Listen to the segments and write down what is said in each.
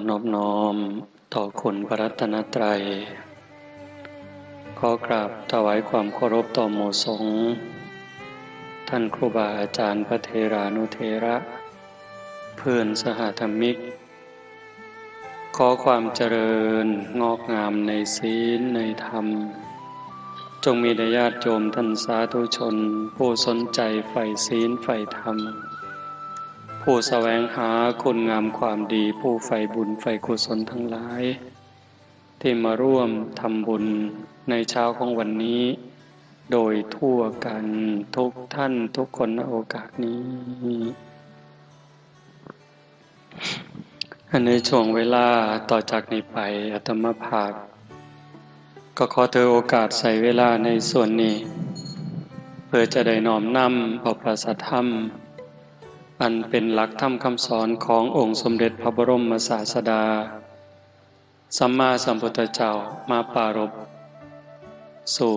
นอบน้อมต่อคุณพระรัตนตรัยขอกราบถวายความเคารพต่อหมู่สงฆ์ท่านครูบาอาจารย์พระเถรานุเถระเพื่อนสหธรรมิกขอความเจริญงอกงามในศีลในธรรมจงมีแด่ญาติโยมท่านสาธุชนผู้สนใจใฝ่ศีลใฝ่ธรรมผู้แสวงหาคุณงามความดีผู้ใฝ่บุญใฝ่กุศลทั้งหลายที่มาร่วมทำบุญในเช้าของวันนี้โดยทั่วกันทุกท่านทุกคนณโอกาสนี้ในช่วงเวลาต่อจากนี้ไปอาตมาภาพก็ขอถือโอกาสใส่เวลาในส่วนนี้เพื่อจะได้น้อมนำเอาพระสัทธรรมอันเป็นหลักธรรมคำสอนขององค์สมเด็จพระบรมศาสดาสัมมาสัมพุทธเจ้ามาปรารภสู่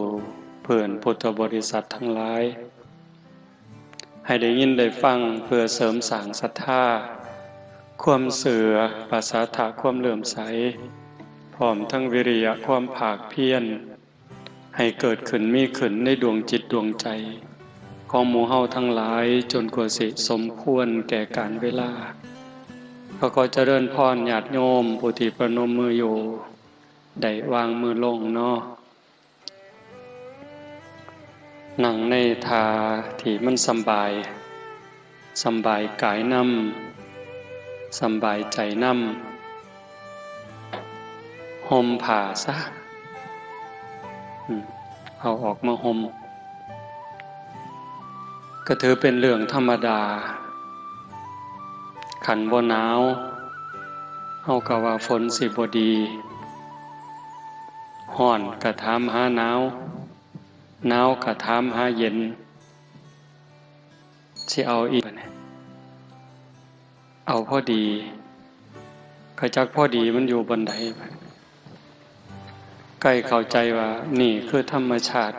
เพื่อนพุทธบริษัททั้งหลายให้ได้ยินได้ฟังเพื่อเสริมสร้างศรัทธาความเสื่อภาษาถะความเลื่อมใสพร้อมทั้งวิริยะความภาคเพียรให้เกิดขึ้นมีขึ้นในดวงจิตดวงใจของหมู่เฮาทั้งหลายจนกว่าสิสมควรแก่การเวลาขอเจริญพรญาติโยมผู้ที่ประนมมืออยู่ได้วางมือลงเนาะนั่งในท่าที่มันสำบายกายนำสำบายใจนำห่มผ้าซะเอาออกมาห่มก็ถือเป็นเรื่องธรรมดาขันบ่หนาวเฮาก็ว่าฝนสิบ่ดีร้อนก็ถามหาหนาวหนาวก็ถามหาเย็นสิเอาอีกเอาพอดีก็จักพอดีมันอยู่บนใดใกล้เข้าใจว่านี่คือธรรมชาติ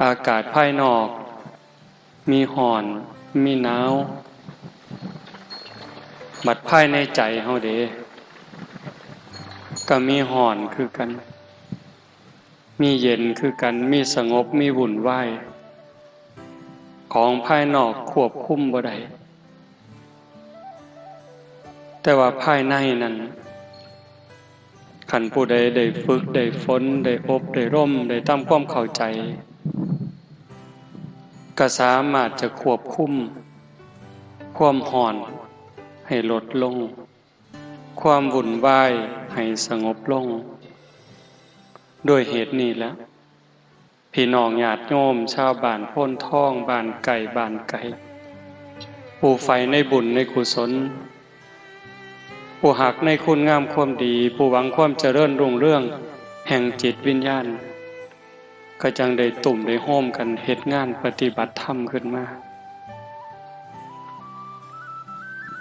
อากาศภายนอกมีร้อนมีหนาวบัดภายในใจเฮาเด้ก็มีร้อนคือกันมีเย็นคือกันมีสงบมีวุ่นวายของภายนอกควบคุมบ่ได้แต่ว่าภายในนั้นคันผู้ใดได้ฝึกได้ฝนได้อบได้ร่มได้ทำความเข้าใจก็สามารถจะควบคุมความร้อนให้ลดลงความวุ่นวายให้สงบลงด้วยเหตุนี้แล้วพี่น้องญาติโยมชาวบ้านโพนทองบ้านไก่ผู้ใฝ่ในบุญในกุศลผู้หักในคุณงามความดีผู้หวังความเจริญรุ่งเรืองแห่งจิตวิญญาณก็จังได้ตุ่มได้โฮมกันเฮ็ดงานปฏิบัติธรรมขึ้นมา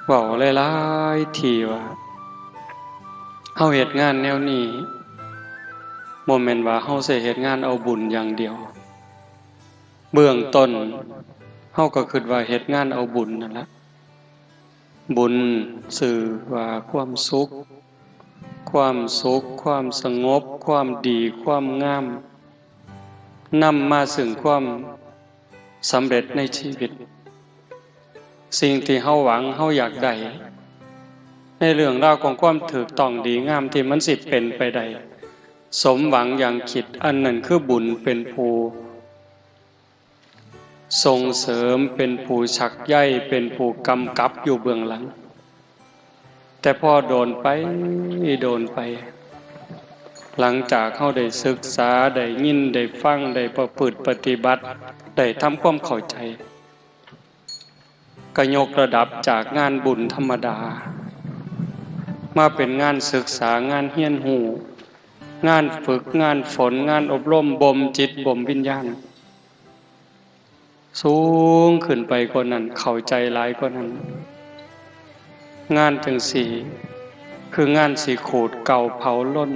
เว้าหลายๆทีว่าเฮาเฮ็ดงานแนวนี้บ่แม่นว่าเฮาสิเฮ็ดงานเอาบุญอย่างเดียวเบื้องต้นเฮาก็คิดว่าเฮ็ดงานเอาบุญนั่นล่ะบุญสื่อว่าความสุขความสงบความดีความงามนำมาซึ่งความสำเร็จในชีวิตสิ่งที่เฮาหวังเฮาอยากได้ในเรื่องราวของความถูกต้องดีงามที่มันสิเป็นไปได้สมหวังอย่างคิดอันนั้นคือบุญเป็นผู้ส่งเสริมเป็นผู้ชักใยเป็นผู้กำกับอยู่เบื้องหลังแต่พอโดนไปหลังจากเฮาได้ศึกษาได้ยินได้ฟังได้ประพฤติปฏิบัติได้ทำความเข้าใจก็ยกระดับจากงานบุญธรรมดามาเป็นงานศึกษางานเฮียนหูงานฝึกงานฝนงานอบรมบ่มจิตบ่มวิญญาณสูงขึ้นไปกว่านั้นเข้าใจหลายกว่านั้นงานจังสี่คืองานสิขูดเก่าเผาล้น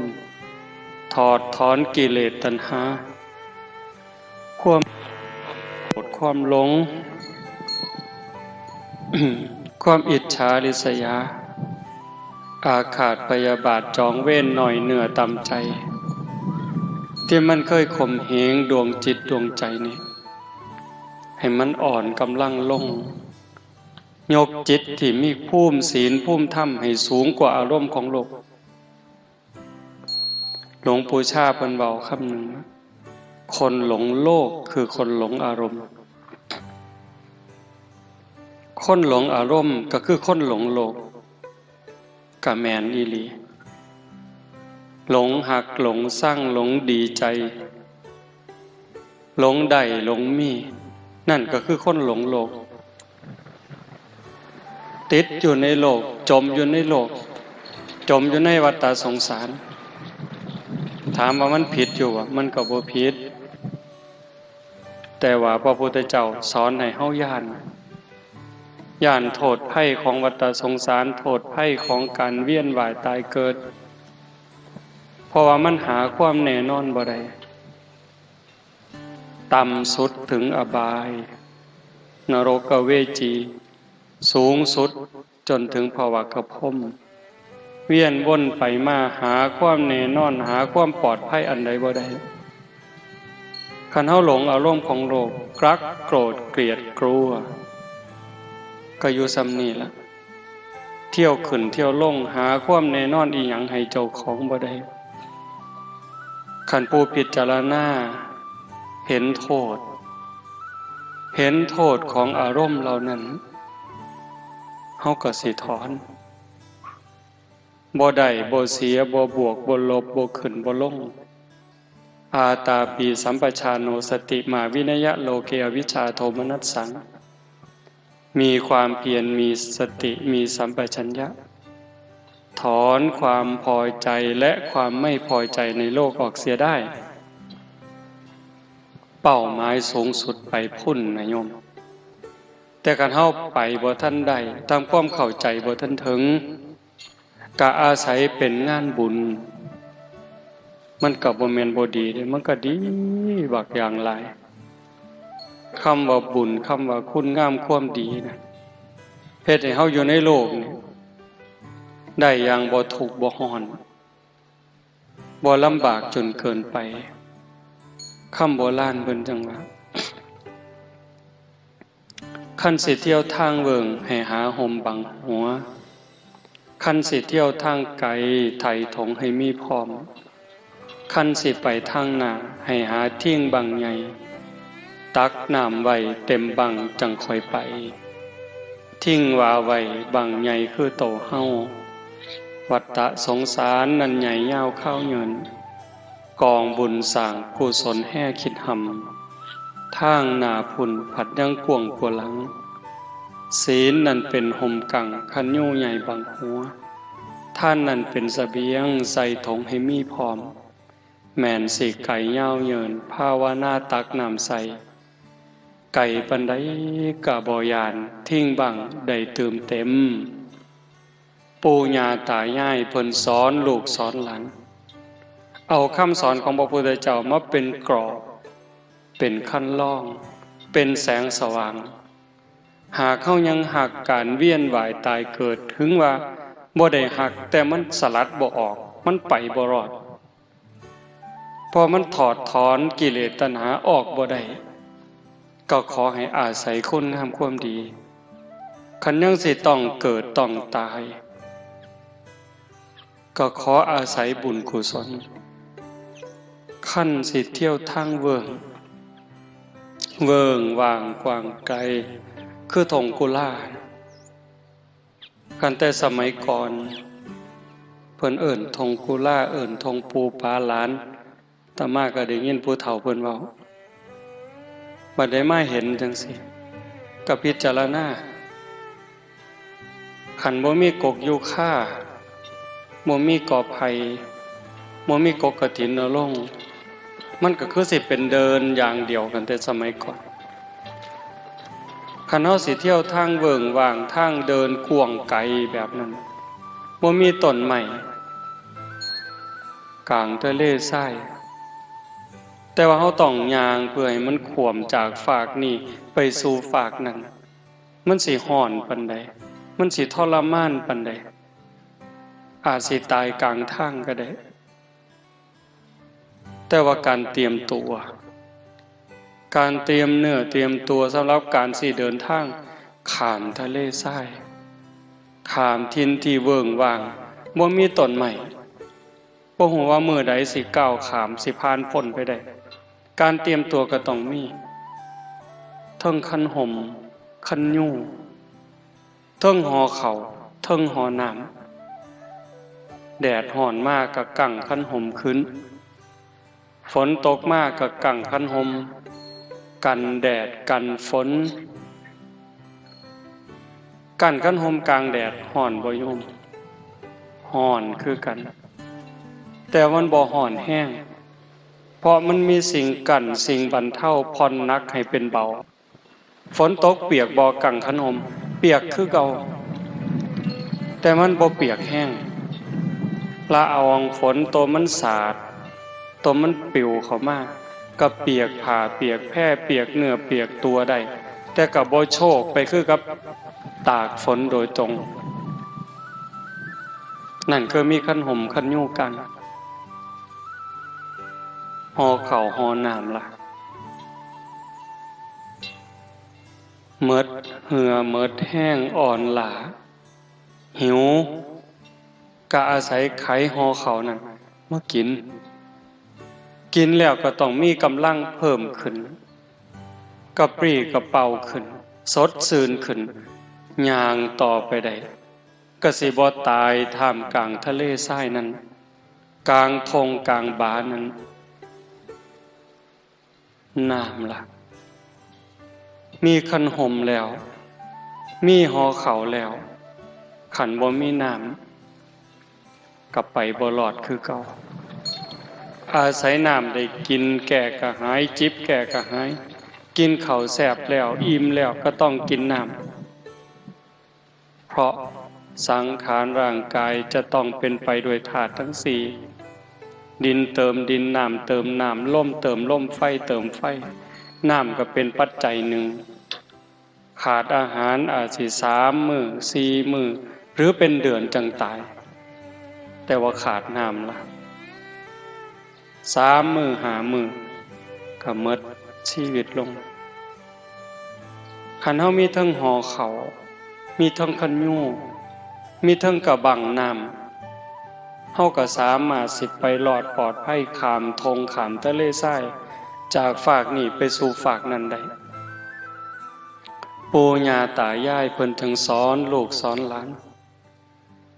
ถอดถอนกิเลสตัณหาความโกรธความหลง ความอิจฉาริษยา อาฆาตพยาบาทจองเวรหน่อยเหนือต่ำใจที่มันเคยข่มเหงดวงจิตดวงใจนี่ให้มันอ่อนกำลังลงยกจิตที่มีภูมิศีลภูมิธรรมให้สูงกว่าอารมณ์ของโลกหลวงปู่ชาเพิ่นเว้าคำหนึ่งคนหลงโลกคือคนหลงอารมณ์คนหลงอารมณ์ก็คือคนหลงโลกกะแมนอีหลีหลงหักหลงสร้างหลงดีใจหลงได้หลงมีนั่นก็คือคนหลงโลกติดอยู่ในโลกจมอยู่ในโลกจมอยู่ในวัฏสงสารถามว่ามันผิดอยู่มันก็บ่ผิดแต่ว่าพระพุทธเจ้าสอนให้เฮาย่านโทษภัยของวัฏสงสารโทษภัยของการเวียนว่ายตายเกิดเพราะว่ามันหาความแน่นอนบ่ได้ต่ำสุดถึงอบายนรกเวจีสูงสุดจนถึงภวกพรหมเวียนวนไปมาหาความแน่นอนหาความปลอดภัยอันใดบ่ได้คันเฮาหลงอารมณ์ของโลกรักโกรธเกลียดกลัวก็อยู่ซ้ำนี่ล่ะเที่ยวขึ้นเที่ยวลงหาความแน่นอนอีหยังให้เจ้าของบ่ได้คันผู้พิจารณาเห็นโทษของอารมณ์เหล่านั้นเฮาก็สิถอนบ่ได้บ่เสียบ่บวกบ่ลบบ่ขึ้นบ่ลงอาตาปีสัมปชานโนสติมาวินยะโลเกอวิชชาโทมนัสสังมีความเพียรมีสติมีสัมปชัญญะถอนความพอใจและความไม่พอใจในโลกออกเสียได้เป้าหมายสูงสุดไปพุ่นนะโยมแต่การเฮาไปบ่ทันได้ตามความเข้าใจบ่ทันถึงก็อาศัยเป็นงานบุญมันก็บ่แม่นบ่ดีเด้มันก็ดีบักอย่างหลายคำว่าบุญคำว่าคุณงามความดีนะเฮ็ดให้เฮาอยู่ในโลกนี้ได้อย่างบ่ทุกข์บ่ร้อนบ่ลำบากจนเกินไปคำโบราณเพิ่นจังว่าคันสิเที่ยวทางเวิงให้หาห่มบังหัวคันสิเที่ยวทางไกลไถถงให้มีพร้อมคันสิไปทางหน้าให้หาทิ้งบังใหญ่ตักน้ำไว้เต็มบังจังค่อยไปทิ้งว่าไว้บังใหญ่คือโตเฮาวัฏฏะสงสารนั้นใหญ่ยาวเข้าเงินกองบุญสร้างกุศลแห่คิดหำทางหน้าพุ่นผัดยังกวงกว่าหลังศีลนั่นเป็นห่มกังคันยู่ใหญ่บังหัวท่านนั่นเป็นเสบียงใส่ถงให้มีพร้อมแม่นสิไก่ยาวเยินภาวนาตักน้ำใสไก่ปันไดกะบ่ยานทิ้งบังได้เติมเต็มปู่ย่าตายายเพิ่นสอนลูกสอนหลานเอาคำสอนของพระพุทธเจ้ามาเป็นกรอบเป็นขั้นล่องเป็นแสงสว่างหากเขายังหักการเวียนว่ายตายเกิดถึงว่าบ่ได้หักแต่มันสลัดบ่ออกมันไปบ่รอดพอมันถอดถอนกิเลสตัณหาออกบ่ได้ก็ขอให้อาศัยคุณงามความดีคันยังสิต้องเกิดต้องตายก็ขออาศัยบุญกุศลขั้นสิเที่ยวทางเวิงว่างกว้างไกลคือธงกุลากันแต่สมัยก่อนเพิ่นเอิ้นธงกุลาเอิ้นธงปูปาหลานตามาก็ได้ยินผู้เฒ่าเพิ่นเว้าบัดได้มาเห็นจังซี่ก็พิจารณาคันบ่มีกกยูคาบ่มีกอไผ่บ่มีกกกฐินนรงค์มันก็คือสิเป็นเดินอย่างเดียวกันแต่สมัยก่อนคันเฮาสิเที่ยวทางเวิงว่างทางเดินกว้างไกลแบบนั้นบ่มีต้นไม้กลางทะเลทรายแต่ว่าเฮาต้องย่างเพื่อให้มันขวมจากฝากนี้ไปสู่ฝากนั้นมันสิร้อนปานใดมันสิทรมานปานใด อาจสิตายกลางทางก็ได้แต่ว่าการเตรียมตัวการเตรียมเนื้อเตรียมตัวสำหรับการสิเดินทางข้ามทะเลทรายข้ามทินที่เวิ้งว่างบ่มีต้นไม้บ่ฮู้ว่ามื้อใดสิก้าวข้ามสิผ่านพ้นไปได้การเตรียมตัวก็ต้องมีเทิงคันห่มคันยู่เทิงห่อข้าวเทิงห่อน้ำแดดร้อนมากก็กั่งคันห่มขึ้นฝนตกมากก็กั่งคันห่มกันแดดกันฝนกันคันห่มกลางแดดร้อนบ่โยมร้อนคือกันแต่มันบ่ร้อนแห้งเพราะมันมีสิ่งกั้นสิ่งบรรเทาผ่อนหนักให้เป็นเบาฝนตกเปียกบ่กังขนมเปียกคือเก่าแต่มันบ่เปียกแห้งละอองฝนตัวมันสาดตัวมันปิวเข้ามาก็เปียกผ้าเปียกแพร่เปียกเนื้อเปียกตัวได้แต่ก็บ่โชกไปคือกับตากฝนโดยตรงนั่นคือมีคันห่มคันยู่กันห่อข้าวห่อน้ำล่ะเมิดเหือเมิดแห้งอ่อนหลาหิวก็อาศัยไขห่อข้าวนั่นมากินแล้วก็ต้องมีกำลังเพิ่มขึ้นกระปรี้กระเป๋าขึ้นสดชื่นขึ้นย่างต่อไปได้ก็สิบ่ตายท่ามกลางทะเลทรายนั้นกลางทงกลางบานั้นน้ำล่ะมีคันห่มแล้วมีห่อข้าวแล้วขันบ่มีน้ำกลับไปบ่รอดคือเก่าอาศัยน้ำได้กินแก่กระหายจิบแก่กระหายกินข้าวแซ่บแล้วอิ่มแล้วก็ต้องกินน้ำเพราะสังขารร่างกายจะต้องเป็นไปด้วยธาตุทั้งสี่ดินเติมดินน้ำเติมน้ำลมเติมลมไฟเติมไฟน้ำก็เป็นปัจจัยหนึ่งขาดอาหารอาจสิ3 มื้อ4 มื้อหรือเป็นเดือนจังตายแต่ว่าขาดน้ำล่ะ3 มื้อ5 มื้อก็หมดชีวิตลงคันเฮามีทั้งห่อข้าวมีทั้งคันยู่มีทั้งกระบังน้ำเฮาก็สามารถสิไปรอดปลอดภัยข้ามทงข้ามทะเลทรายจากฝากนี้ไปสู่ฝากนั้นได้ปู่ย่าตายายเพิ่นถึงสอนลูกสอนหลาน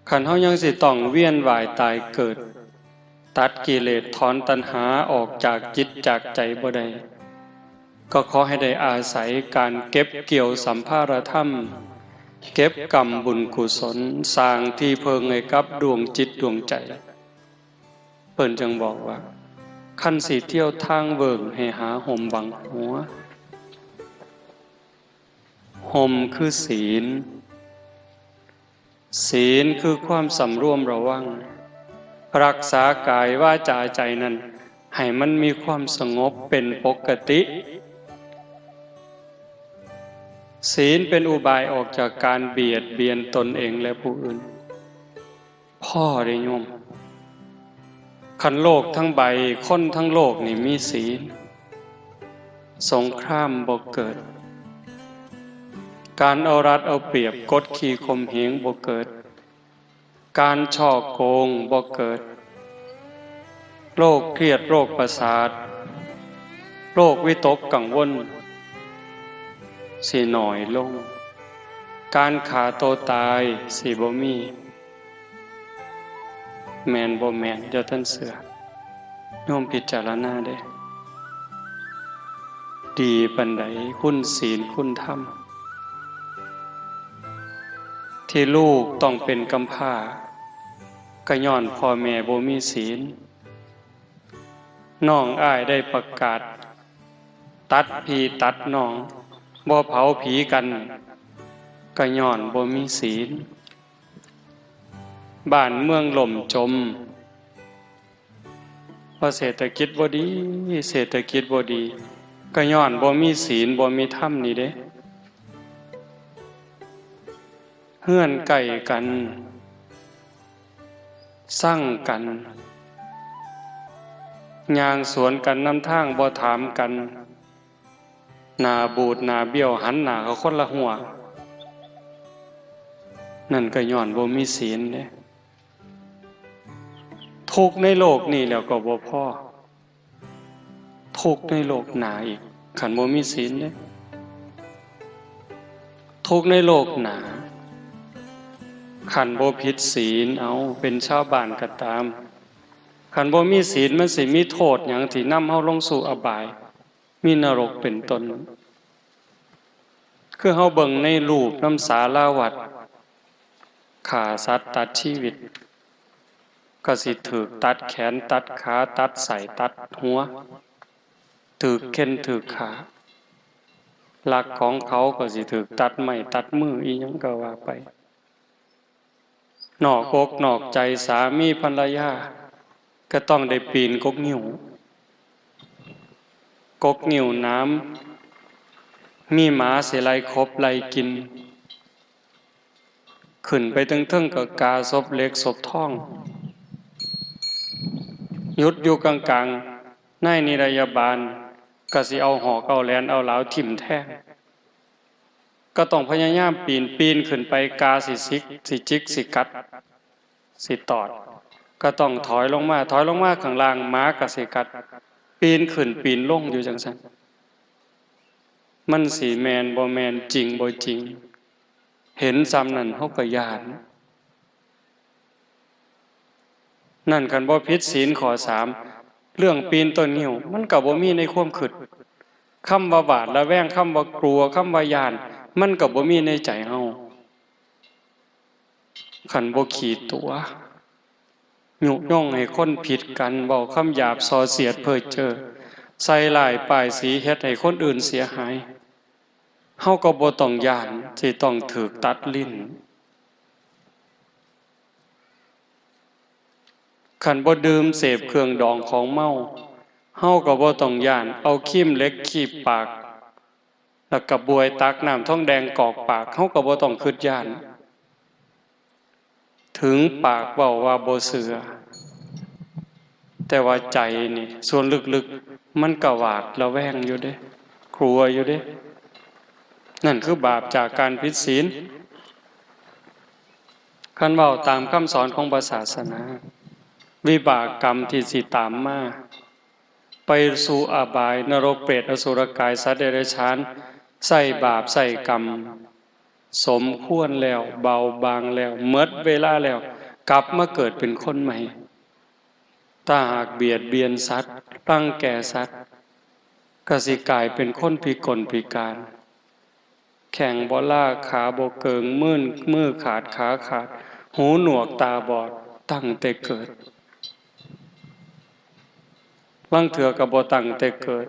คันเฮายังสิต้องเวียนว่ายตายเกิดตัดกิเลสถอนตัณหาออกจากจิตจากใจบ่ได้ก็ขอให้ได้อาศัยการเก็บเกี่ยวสัมภารธรรมเก็บกรรมบุญกุศลสร้างที่เพิงให้กับดวงจิตดวงใจเพิ่นจึงบอกว่าคันสิเที่ยวทางเวิ้งให้หาห่มบังหัวห่มคือศีลคือความสำรวมระวังรักษากายวาจาใจนั้นให้มันมีความสงบเป็นปกติศีลเป็นอุบายออกจากการเบียดเบียนตนเองและผู้อื่นพ่อได้โยมคันโลกทั้งใบคนทั้งโลกนี่มีศีลสงครามบ่เกิดการเอารัดเอาเปรียบกดขี่ข่มเหงบ่เกิดการฉ้อโกงบ่เกิดโรคเครียดโรคประสาทโรควิตกกังวลสิหน่อยลงการฆ่าตัวตายสิบ่มีแม่นบ่แม่นเดี๋ยวท่านเสือโยมพิจารณาเด้ดีปานใดคุณศีลคุณธรรมที่ลูกต้องเป็นกำพร้าก็ย้อนพ่อแม่บ่มีศีลน้องอ้ายได้ประกาศตัดพี่ตัดน้องบ่เผาผีกันก็ย้อนบ่มีศีลบ้านเมืองล่มจมเพราะเศรษฐกิจบ่ดีก็ย้อนบ่มีศีลบ่มีธรรมนี่เด้เฮือนใกล้กัน สั่งกันย่างสวนกันนำทางบ่ถามกันหน้าบูดหน้าเบี้ยวหันหน้าเขาคนละหัวนั่นก็ย้อนบ่มีศีลเด้ทุกข์ในโลกนี่แล้วก็บ่พอทุกข์ในโลกหน้าอีกคันบ่มีศีลเด้ทุกข์ในโลกหน้าคันบ่ผิดศีลเอาเป็นชาวบ้านก็ตามคันบ่มีศีลมันสิมีโทษหยังที่นำเฮาลงสู่อบายมีนรกเป็นต้นคือเฮาเบิ่งในรูปน้ำสาราวัดฆ่าสัตว์ตัดชีวิตก็สิถูกตัดแขนตัดขาตัดไส้ตัดหัวถูกเข็นถูกขาลักของเขาก็สิถูกตัดไม้ตัดมืออีหยังก็ว่าไปนอกอกนอกใจสามีภรรยาก็ต้องได้ปีนกกงิ้วกกงิ้วน้ำมีหมาสิไล่คบไล่กินขึ้นไปถึงเทิงก็กาศพเล็กศพทองหยุดอยู่กลางๆในนิรยาบาลก็สิเอาหอกเอาแหลนเอาเหลาทิ่มแทงก็ต้องพยายามปีนขึ้นไปกาสิซิกสิจิกสิกัดสิตอดก็ต้องถอยลงมาข้างล่างม้าก็สิกัดปีนขึ้นปีนลงอยู่จังซั่นมันสิแม่นบ่แม่นจริงบ่จริงเห็นซ้ำนั่นเฮาก็ย้านนั่นคันบ่ผิดศีลข้อ3เรื่องปีนต้นงิ้วมันก็บ่มีในความคิดคำว่าบาดระแวงคำว่ากลัวคำว่าย้านมันก็บ่มีในใจเฮาคันบ่ขีดตัวยุย่งให้คนผิดกันเว้าคำหยาบส่อเสียดเพ้อเจ้อใส่ร้ายป้ายสีเฮ็ดให้คนอื่นเสียหายเฮาก็บ่ต้องย้านที่ต้องถูกตัดลิ้นคันบ่ดื่มเสพเครื่องดองของเมาเฮาก็บ่ต้องย้านเอาครีมเหล็กคีบปากแล้วก็บวยตักน้ำทองแดงกอกปากเฮาก็บ่ต้องคิดย้านถึงปากเว้าว่าบ่เชื่อแต่ว่าใจนี่ส่วนลึกๆมันก็หวาดระแวงอยู่เด้กลัวอยู่เด้นั่นคือบาปจากการผิดศีลคันเว้าตามคำสอนของศาสนาวิบากกรรมที่สิตามมาไปสู่อบายนรกเปรตอสุรกายสัตว์เดรัจฉานใส่บาปใส่กรรมสมควรแล้วเบาบางแล้วหมดเวลาแล้วกลับมาเกิดเป็นคนใหม่ถ้าหากเบียดเบียนสัตว์รังแกสัตว์ก็สิกลายเป็นคนพิกลพิการแข่งบ่ล่าขาบ่เกิงมือขาดขาขาดหูหนวกตาบอดตั้งแต่เกิดบางเถื่อก็บ่ตั้งแต่เกิด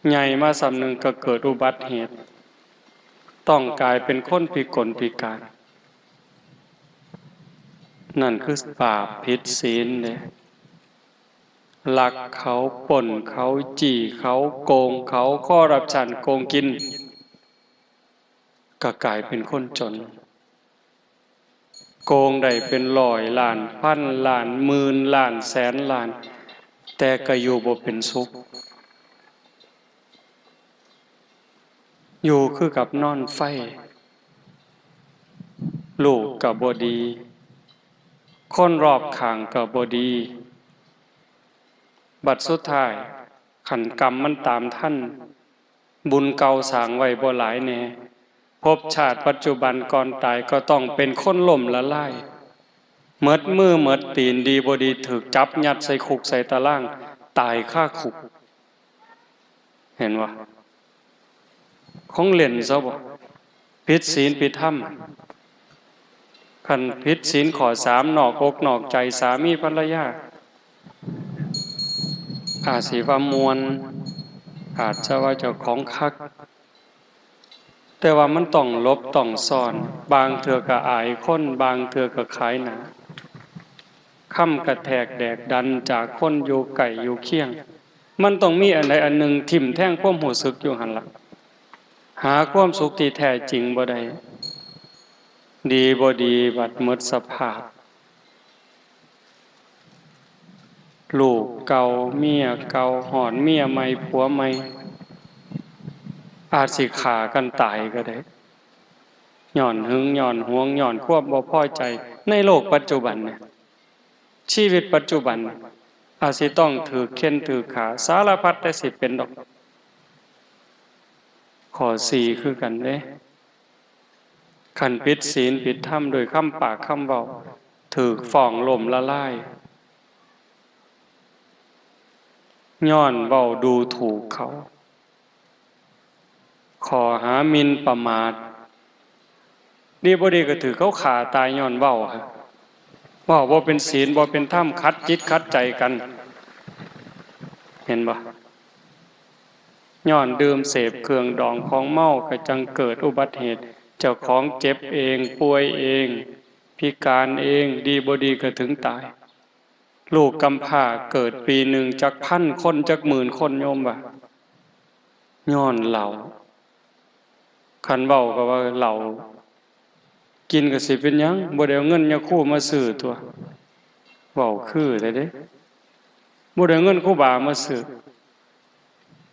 ใหญ่มาสำนึงก็เกิดอุบัติเหตุต้องกลายเป็นคนพิกลพิการนั่นคือบาปผิดศีลเนี่ยลักเขาป่นเขาจี้เขาโกงเขาคอร์รัปชันโกงกินก็กลายเป็นคนจนโกงได้เป็นร้อยล้านพันล้านหมื่นล้านแสนล้านแต่ก็อยู่บ่เป็นสุขอยู่คือกับนอนไฟลูกก็บ่ดีคนรอบข้างก็บ่ดีบัดสุดท้ายขันกรรมมันตามท่านบุญเก่าสร้างไว้บ่หลายแน่ภพชาติปัจจุบันก่อนตายก็ต้องเป็นคนล่มละลายหมดมือหมดตีนดีบ่ดีถูกจับยัดใส่คุกใส่ตารางตายคาคุกเห็นบ่ของเล่นซะบ่ผิดศีลผิดธรรมคันผิดศีลข้อ3นอกอกนอกใจสามีภรรยาอาจสิว่ามวลอาจจะว่าเจ้าของคักแต่ว่ามันต้องลบต้องซ่อนบางเทื่อก็อายคนบางเทื่อก็ขายหนาค่ำกระแทกแดกดันจากคนอยู่ไก่อยู่เคียงมันต้องมีอันใดอันหนึ่งทิ่มแท่งความรู้สึกอยู่หั่นล่ะหาความสุขที่แท้จริงบ่ได้ดีบ่ดีบัดหมดสภาพ ลูกเก่าเมียเก่าหอนเมียใหม่ผัวใหม่อาจสิฆ่ากันตายก็ได้ย้อนหึงย้อนหวงย้อนความบ่พอใจในโลกปัจจุบันเนี่ยชีวิตปัจจุบันอาจสิต้องถือเข็นถือขาสารพัดแต่สิเป็นดอกข้อสี่คือกันเด้คันผิดศีลผิดธรรมโดยคำปากคำเว้าถูกฟ้องล้มละลายย้อนเว้าดูถูกเขาข้อหาหมิ่นประมาทดีบ่ดีก็ถือเขาฆ่าตายย้อนเว้าครับเว้าบ่เป็นศีลบ่เป็นธรรมขัดจิตขัดใจกันเห็นบ่ย้อนดื่มเสพเครื่องดองของเมาก็จังเกิดอุบัติเหตุเจ้าของเจ็บเองป่วยเองพิการเองดีบ่ดีก็ถึงตายลูกกำพร้าเกิดปีหนึ่งจักพันคนจักหมื่นคนโยมว่าย้อนเหล้าคันเว้าก็ว่าเหล้ากินก็สิเป็นหยังบ่ได้เอาเงินยาคูมาซื้อตัวเว้าคือได้เด้บ่ได้เอาเงินครูบามาซื้อ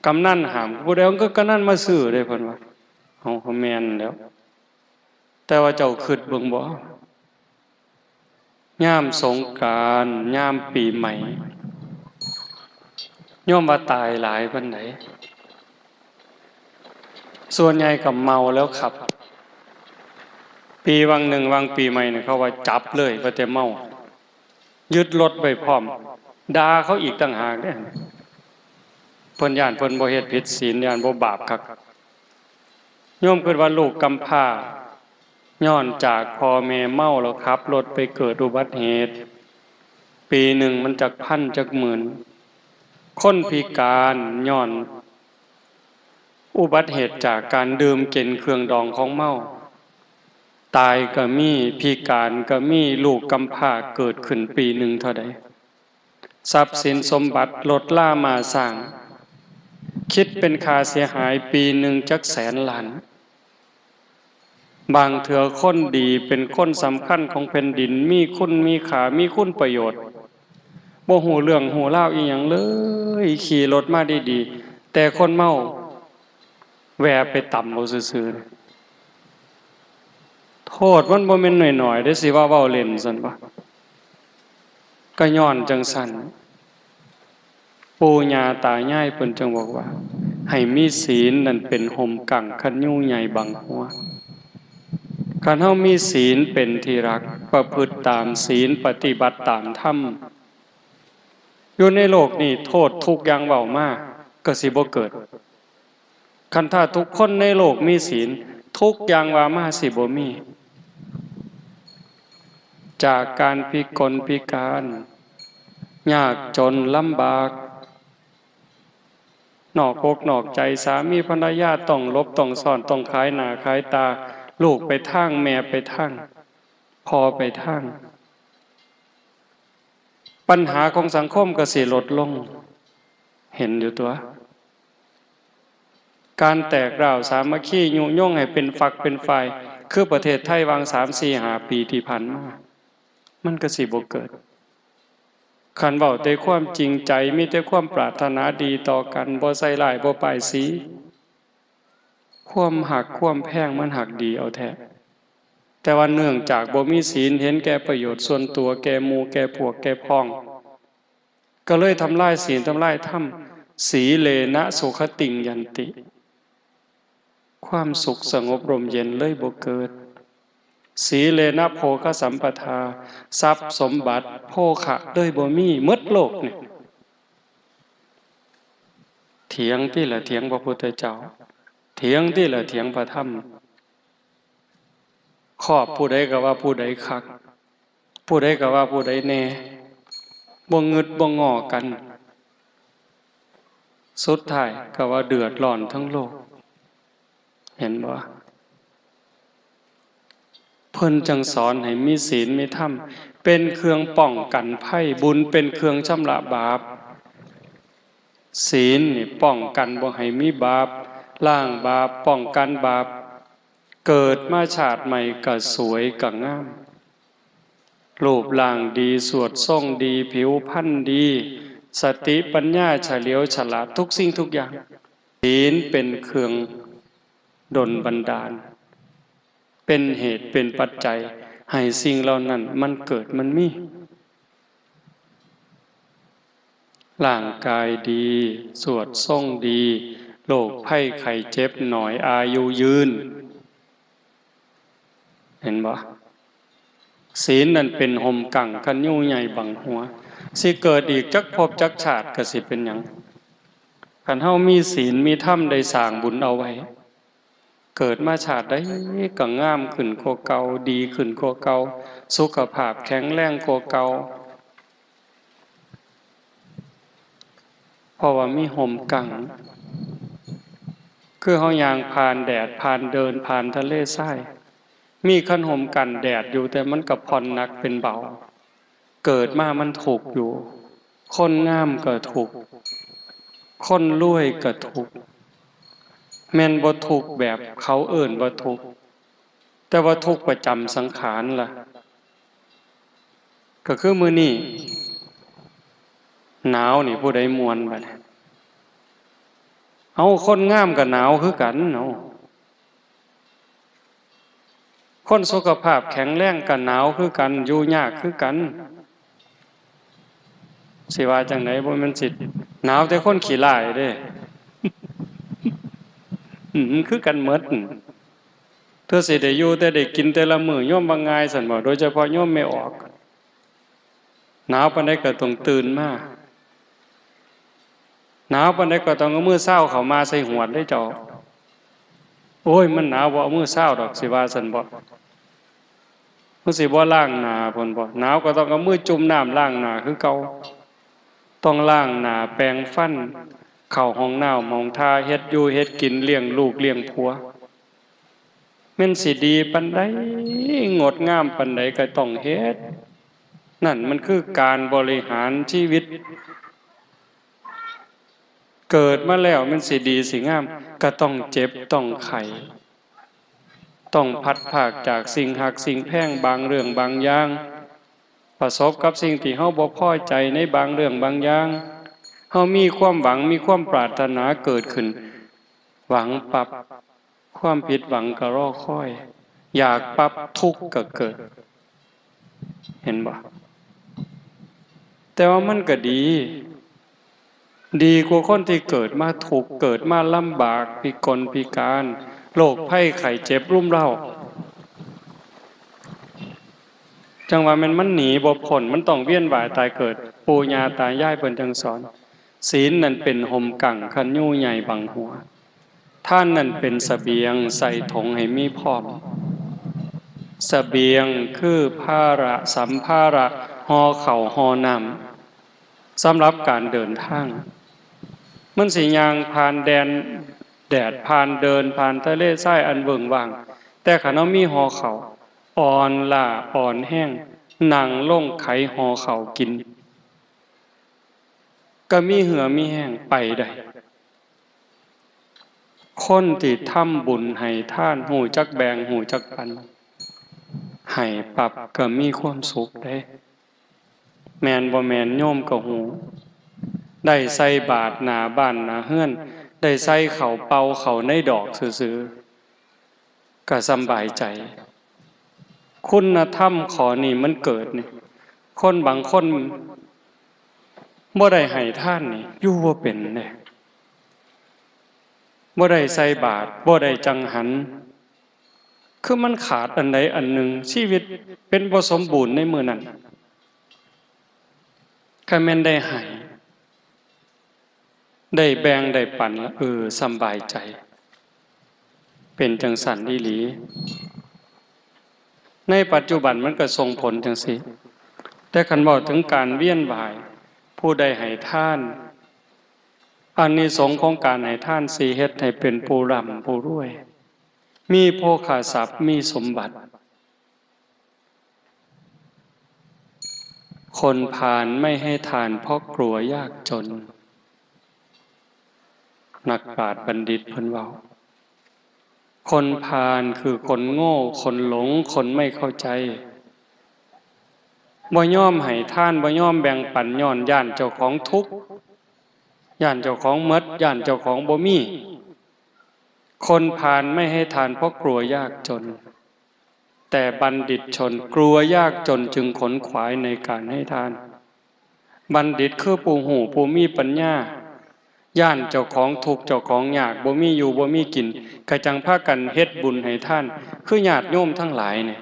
กำนันห้ามบ่ได้เอาเงินกำนันมาซื้อเด้เพิ่นว่าเฮาก็แม่นแล้วแต่ว่าเจ้าคิดเบิ่งบ่ยามสงกรานต์ยามปีใหม่โยมว่าตายหลายปานใดส่วนใหญ่ก็เมาแล้วขับปีวังหนึ่งวังปีใหม่เนี่ยเขาว่าจับเลยว่าแต่เมายึดรถไปพร้อมด่าเขาอีกต่างหากเด้เพิ่นย้านเพิ่นบ่เฮ็ดผิดศีลย้านบ่บาปคักโยมคิดว่าลูกกำพร้าย้อนจากพ่อแม่เมาแล้วขับรถไปเกิดอุบัติเหตุปีหนึ่งมันจักพันจักหมื่นคนพิการย้อนอุบัติเหตุจากการดื่มกินเครื่องดองของเมาตายก็มีพิการก็มีลูกกำพร้าเกิดขึ้นปีหนึ่งเท่าใดทรัพย์สินสมบัติลดล่ามาสร้างคิดเป็นค่าเสียหายปีหนึ่งจักแสนล้านบางเถื่อคนดีเป็นคนสำคัญของแผ่นดินมีคุณมีค่ามีคุณประโยชน์บ่ฮู้เรื่องฮู้ราวอีหยังเลยขี่รถมาดีๆแต่คนเมาแวะไปต่ำเอาซื่อๆโทษมันบ่แม่นน้อยๆเด้สิว่าเว้าเล่นซั่นบ่ก็ย้อนจังซั่นปู่ย่าตายายเพิ่นจึงบอกว่าให้มีศีลนั่นเป็นห่มกั่งคันยูใหญ่บังหัวการเฮามีศีลเป็นที่รักประพฤติตามศีลปฏิบัติตามธรรมอยู่ในโลกนี้โทษทุกอย่างเว้ามาก็สิบ่เกิดคันถ้าทุกคนในโลกมีศีลทุกอย่างว่ามาสิบ่มีจากการพิกลพิการยากจนลำบากนอกอกนอกใจสามีภรรยาต้องลบต้องซ่อนต้องขายหน้าขายตาลูกไปทางแม่ไปทางพ่อไปทางปัญหาของสังคมก็สิลดลงเห็นอยู่ตัวการแตกร้าวสามัคคียุยงให้เป็นฝักเป็นฝ่ายคือประเทศไทยวาง 3-4-5 ปีที่ผ่านมามันก็สิบ่เกิดคันเว้าแต่ความจริงใจมีแต่ความปรารถนาดีต่อกันบ่ใส่ร้ายบ่ป้ายสีความหักความแพงมันหักดีเอาแท้แต่ว่าเนื่องจากบ่มีศีลเห็นแก่ประโยชน์ส่วนตัวแก่หมู่แก่พวกแก่พ้องก็เลยทำลายศีลทำลายธรรมสีเลนะสุขติงยันติความสุขสงบร่มเย็นเลยบ่เกิดสีเลนะโภคสัมปทาทรัพย์สมบัติโภคะเลยบ่มีหมดโลกนี่เถียงที่ละเถียงพระพุทธเจ้าเถียงที่ละเถียงพระธรรมครอบผู้ใดก็ว่าผู้ใดคักผู้ใดก็ว่าผู้ใดแน่บ่งึดบ่งอกันสุดท้ายก็ว่าเดือดร้อนทั้งโลกเห็นบ่เพิ่นจังสอนให้มีศีลมีธรรมเป็นเครื่องป้องกันภัยบุญเป็นเครื่องชำระบาปศีลนี่ป้องกันบ่ให้มีบาปล้างบาปป้องกันบาปเกิดมาชาติใหม่ก็สวยก็งามรูปร่างดีสวดทรงดีผิวพรรณดี สติปัญญาเฉลียวฉลาดทุกสิ่งทุกอย่างศีลเป็นเครื่องดลบันดาลเป็นเหตุเป็นปัจจัยให้สิ่งเหล่านั้นมันเกิดมันมีร่างกายดีสวดทรงดีโรคภัยไข้เจ็บหน่อยอายุยืนเห็นบ่ศีลนั่นเป็นห่มกั่งคันยู่ใหญ่บังหัวสิเกิดอีกจักภพจักชาติก็สิเป็นหยังคันเฮามีศีลมีธรรมได้สร้างบุญเอาไว้เกิดมาชาติใดก็งามขึ้นกว่าเก่าดีขึ้นกว่าเก่าสุขภาพแข็งแรงกว่าเก่าเพราะว่ามีห่มกั่งคือเฮาย่างผ่านแดดผ่านเดินผ่านทะเลทรายมีคันห่มกันแดดอยู่แต่มันก็ผ่อนหนักเป็นเบาเกิดมามันถูกอยู่คนงามก็ถูกคนรวยก็ถูกแม่นบ่ทุกข์แบบเขาเอิ้นว่าทุกข์แต่ว่าทุกข์ประจำสังขารล่ะก็คือมื้อนี้หนาวนี่ผู้ใดม่วนบัดเอาคนงามก็หนาวคือกันเนาะคนสุขภาพแข็งแรงก็หนาวคือกันอยู่ยากคือกันสิว่าจังได๋บ่แม่นสิหนาวแต่คนขี้ร้ายเด้คือกันหมดเธอสิได้อยู่แต่ได้กินแต่ละมื้อโยมบ่ง่ายซั่นบ่โดยเฉพาะโยมไม่ออกหนาวปานใดก็ต้องตื่นมาหนาวปานใดก็ต้องเอามือเช้าเข้ามาใส่หวดได้เจ้าโอ้ยมันหนาวบ่เอามือเช้าดอกสิว่าซั่นบ่มันสิบ่ล้างหน้าพุ่นบ่หนาวก็ต้องเอามือจุ่มน้ำล้างหน้าคือเก่าต้องล้างหน้าแปรงฟันเข้าห้องน้ำห้องท่าเฮ็ดอยู่เฮ็ดกินเลี้ยงลูกเลี้ยงผัวแม่นสิดีปานใดงดงามปานใดก็ต้องเฮ็ดนั่นมันคือการบริหารชีวิตเกิดมาแล้วมันสิดีสิงามก็ต้องเจ็บต้องไข้ต้องพัดภาคจากสิ่งหักสิ่งแพงบางเรื่องบางอย่างประสบกับสิ่งที่เฮาบ่พอใจในบางเรื่องบางอย่างเฮามีความหวังมีความปรารถนาเกิดขึ้นหวังปรับความผิดหวังก็รอคอยอยากปรับทุกข์ก็เกิดเห็นบ่แต่ว่ามันก็ดีกว่าคนที่เกิดมาทุกข์เกิดมาลำบากพิกลพิการโรคภัยไข้เจ็บรุมเร้าจังว่ามันหนีบ่พ้นมันต้องเวียนว่ายตายเกิดปู่ย่าตายายเพิ่นจังสอนศีลนั่นเป็นห่มกั่งคันยู่ใหญ่บังหัวท่านนั่นเป็นเสบียงใส่ถุงให้มีพร้อมเสบียงคือภาระสัมภาระห่อข้าวห่อน้ำสำหรับการเดินทางมันสิย่างผ่านแดดผ่านเดินผ่านทะเลทรายอันเบิ่งว่างแต่คันเฮามีห่อข้าวอ่อนล้าอ่อนแห้งนั่งลงไขห่อข้าวกินก็มีเหือมีแห้งไปได้คนที่ทำบุญให้ทานหูจักแบ่งหูจักปันให้ปรับก็มีความสุขได้แม่นบ่แม่นโยมก็หูได้ใส่บาตรหน้าบ้านหน้าเฮือนได้ใส่ข้าวเปาเข้าในดอกซื่อๆก็สำบายใจคุณธรรมข้อนี้มันเกิดนี่คนบางคนบ่ได้ให้ทานนี่อยู่บ่เป็นเด้บ่ได้ใส่บาตรบ่ได้จังหันคือมันขาดอันใดอันหนึ่งชีวิตเป็นบ่สมบูรณ์ในมื้อนั้นคันแม่นได้ให้ได้แบ่งได้ปันแล้วสำบายใจเป็นจังสันอีหลีในปัจจุบันมันก็ส่งผลจังซี่แต่คันเว้าถึงการเวียนว่ายผู้ใดให้ทานอานิสงส์ของการให้ทานสิเฮ็ดให้เป็นผู้ร่ำผู้รวยมีโภคทรัพย์มีสมบัติคนพาลไม่ให้ทานเพราะกลัวยากจนนักปราชญ์บัณฑิตเพิ่นเว้าคนพาลคือคนโง่คนหลงคนไม่เข้าใจ บ่ยอมให้ทานบ่ยอมแบ่งปันย้อนย่านเจ้าของทุกข์ย่านเจ้าของหมดย่านเจ้าของบ่มีคนพาลไม่ให้ทานเพราะกลัวยากจนแต่บัณฑิตชนกลัวยากจนจึงขนขวายในการให้ทานบัณฑิตคือผู้หูผู้มีปัญญาย่านเจ้าของทุกข์เจ้าของยากบ่มีอยู่บ่มีกินกะจังพากันเฮ็ดบุญให้ท่านคือญาติโยมทั้งหลายเนี่ย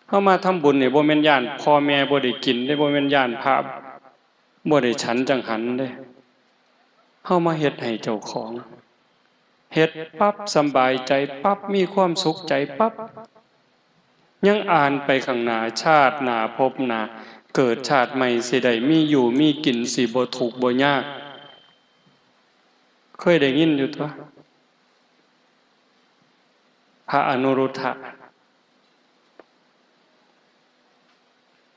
เฮามาทำบุญนี่บ่แม่นย่านพ่อแม่บ่ได้กินได้บ่แม่นย่านพระบ่ได้ฉันจังหันเด้เฮามาเฮ็ดให้เจ้าของเฮ็ดปั๊บสบายใจปั๊บมีความสุขใจปั๊บยังอ่านไปข้างหน้าชาติหน้าภพหน้าเกิดชาติใหม่สิได้มีอยู่มีกินสิบ่ทุกข์บ่ยากเคยได้ยินอยู่ตัวพระอนุรุทธะ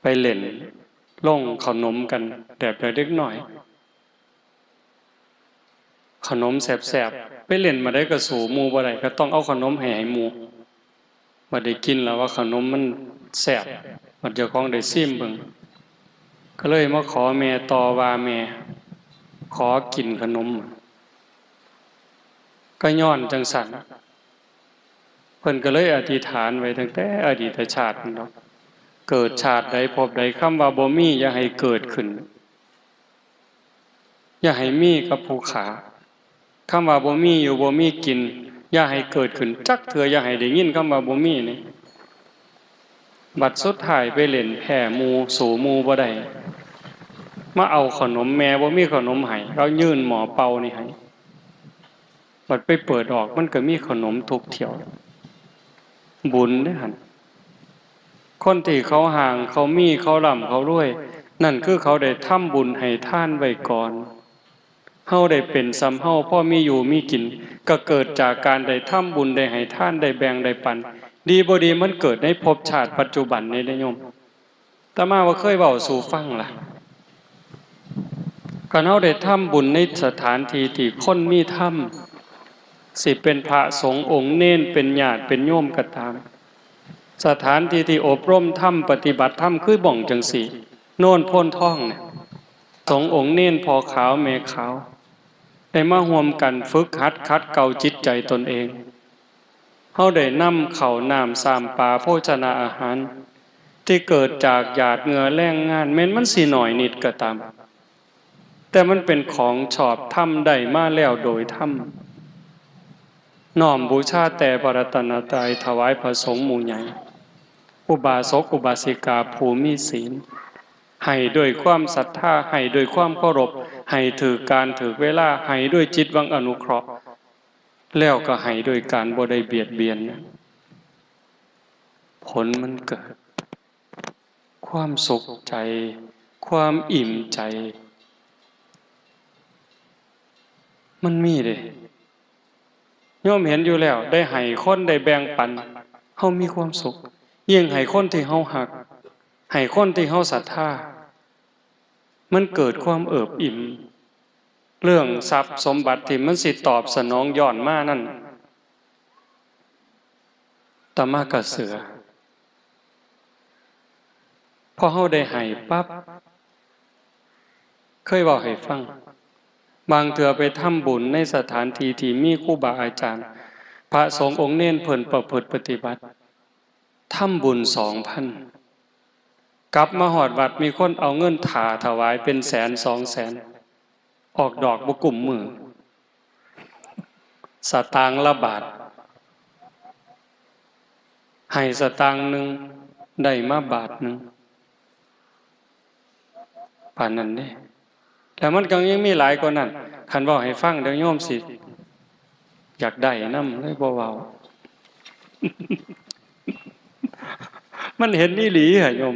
ไปเล่นล่งขนมกันแบบเล็กน้อยขนมแสบๆไปเล่นมาได้ก็สู่หมู่บ่ได้ก็ต้องเอาขนมให้หมู่บ่ได้กินแล้วว่าขนมมันแสบมันเจ้าของได้ซิมเบิ่งก็เลยมาขอแม่ต่อว่าแม่ขอกินขนมก็ย้อนจังสันเพิ่นก็เลยอธิษฐานไว้ตั้งแต่อดีตชาติเนาะเกิดชาติใดพบใดคำว่าบ่มีอย่าให้เกิดขึ้นอย่าให้มีกับภูขาคำว่าบ่มีอยู่บ่มีกินอย่าให้เกิดขึ้นจักเถื่ออย่าให้ได้ยินคำว่าบ่มีนี่บัดสุดท้ายไปเล่นแผ่หมู่สู่หมู่บ่ได้มาเอาขนมแม่บ่มีขนมให้เรายื่นหมอเป่านี่ให้บัดไปเปิดออกมันก็มีขนมทุกเที่ยวบุญเด้อหั่นคนที่เขาห่างเขามีเขาร่ำเขารวยนั่นคือเขาได้ทำบุญให้ท่านไว้ก่อนเฮาได้เป็นซ้ำเฮาพ่อมีอยู่มีกินก็เกิดจากการได้ทำบุญได้ให้ท่านได้แบ่งได้ปันดีบ่ดีมันเกิดในภพชาติปัจจุบันนี้ได้โยมแต่มาว่าเคยเว้าสู่ฟังล่ะก็เฮาได้ทำบุญในสถานที่ที่คนมีธรรมสิเป็นพระสงฆ์องค์เน้นเป็นญาติเป็นโยมก็ตามสถานที่ที่อบรมธรรมปฏิบัติธรรมคือบ่องจังสี่โน่นโพ้นท่องเนี่ยสงฆ์องค์เน้นพอขาวแม่ขาวได้มาร่วมกันฝึกหัดขัดเกลาจิตใจตนเองเฮาได้นำข้าวน้ำสามปลาโภชนาอาหารที่เกิดจากหยาดเหงื่อแรงงานแม้นมันสิหน่อยนิดก็ตามแต่มันเป็นของชอบธรรมได้มาแล้วโดยธรรมน้อมบูชาแต่พระรัตนตรัยถวายพระสงฆ์หมู่ใหญ่อุบาสกอุบาสิกาผู้มีศีลให้ด้วยความศรัทธาให้ด้วยความเคารพให้ถือการถือเวลาให้ด้วยจิตหวังอนุเคราะห์แล้วก็ให้ด้วยการบ่ได้เบียดเบียนผลมันเกิดความสุขใจความอิ่มใจมันมีเด้โยมเห็นอยู่แล้วได้ให้คนได้แบ่งปันเฮามีความสุขยิ่งให้คนที่เฮาฮักให้คนที่เฮาศรัทธามันเกิดความเอิบอิ่มเรื่องทรัพย์สมบัติที่มันสิตอบสนองย้อนมานั่นตามากะเสือพอเฮาได้ให้ปั๊บเคยบอกให้ฟังบางเถื่อไปทำบุญในสถานที่ที่มีครูบาอาจารย์พระสงฆ์องค์เน้นเพิ่นประพฤติปฏิบัติทำบุญ 2,000 กลับมาหอดวัดมีคนเอาเงินถวายเป็น100,000 200,000ออกดอกบ่กุ่มมือสตางค์ละบาทให้สตางค์หนึ่งได้มาบาทหนึ่งปานนั้นเด้แล้วมันก็ยังมีหลายกว่านั้นคันเว้าให้ฟังเดี๋ยวโยมสิอยากได้นำเลยบ่เว้า มันเห็นอีหลีอะโยม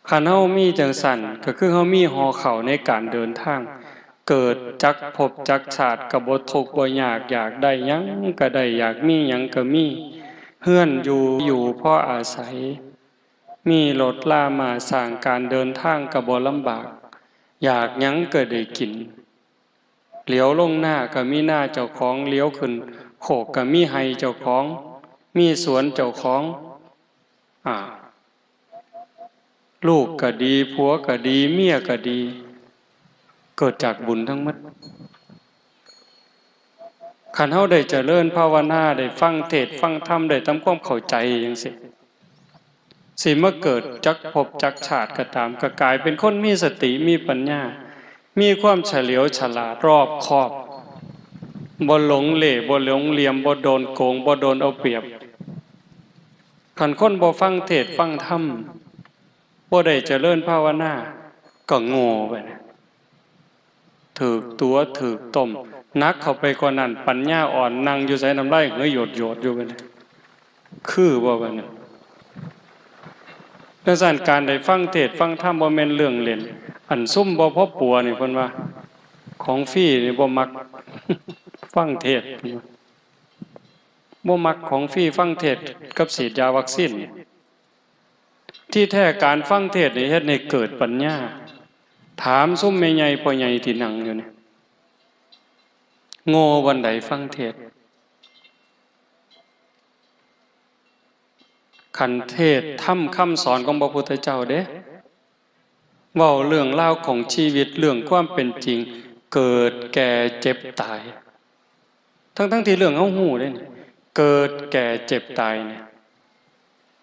คันเฮามีจังสั่นก็คือเฮามีหอเข้าในการเดินทางเกิดจักภพจักชาติก็บ่ทุกข์บ่ยากอยากได้หยังก็ได้อยากมีหยังก็มีเฮือนอยู่พออาศัยมีรถลามาสร้างการเดินทางก็บ่ลำบากอยากหยังก็ได้กินเหลียวลงหน้าก็มีหน้าเจ้าของเลี้ยวขึ้น โคกก็มีไร่เจ้าของมีสวนเจ้าของลูกก็ดีผัวก็ดีเมียก็ดีเกิดจากบุญทั้งหมดคันเฮาได้เจริญภาวนาได้ฟังเทศน์ฟังธรรมได้ทำความเข้าใจจังซี่สิมาเกิดจักภพจักชาติก็ตามก็กลายเป็นคนมีสติมีปัญญามีความเฉลียวฉลาดรอบคอบบ่หลงเหล่บ่หลงเหลี่ยมบ่โดนโกงบ่โดนเอาเปรียบคันคนบ่ฟังเทศน์ฟังธรรมบ่ได้เจริญภาวนาก็โง่ไปนะถูกตัวถูกต้มนักเข้าไปกว่านั้นปัญญาอ่อนนั่งอยู่ไสน้ำลายเหยโยดๆอยู่กันคือบ่ว่านั่นดังนั้นการได้ฟังเทศน์ฟังธรรมบ่แม่นเรื่องเล่นอันซุ่มบ่พอปัวนี่เพิ่นว่าของฟรีนี่บ่มักฟังเทศน์บ่มักของฟรีฟังเทศน์กับฉีดยาวัคซีนที่แท้การฟังเทศน์นี่เฮ็ดให้เกิดปัญญาถามซุ่มแม่ใหญ่พ่อใหญ่ที่นั่งอยู่นี่โง่วันใดฟังเทศน์ขันเทศธรรมคำสอนของพระพุทธเจ้าเด้เว้าเรื่องราวของชีวิตเรื่องความเป็นจริงเกิดแก่เจ็บตายทั้งที่เรื่องเฮาฮู้เด้นี่เกิดแก่เจ็บตายเนี่ย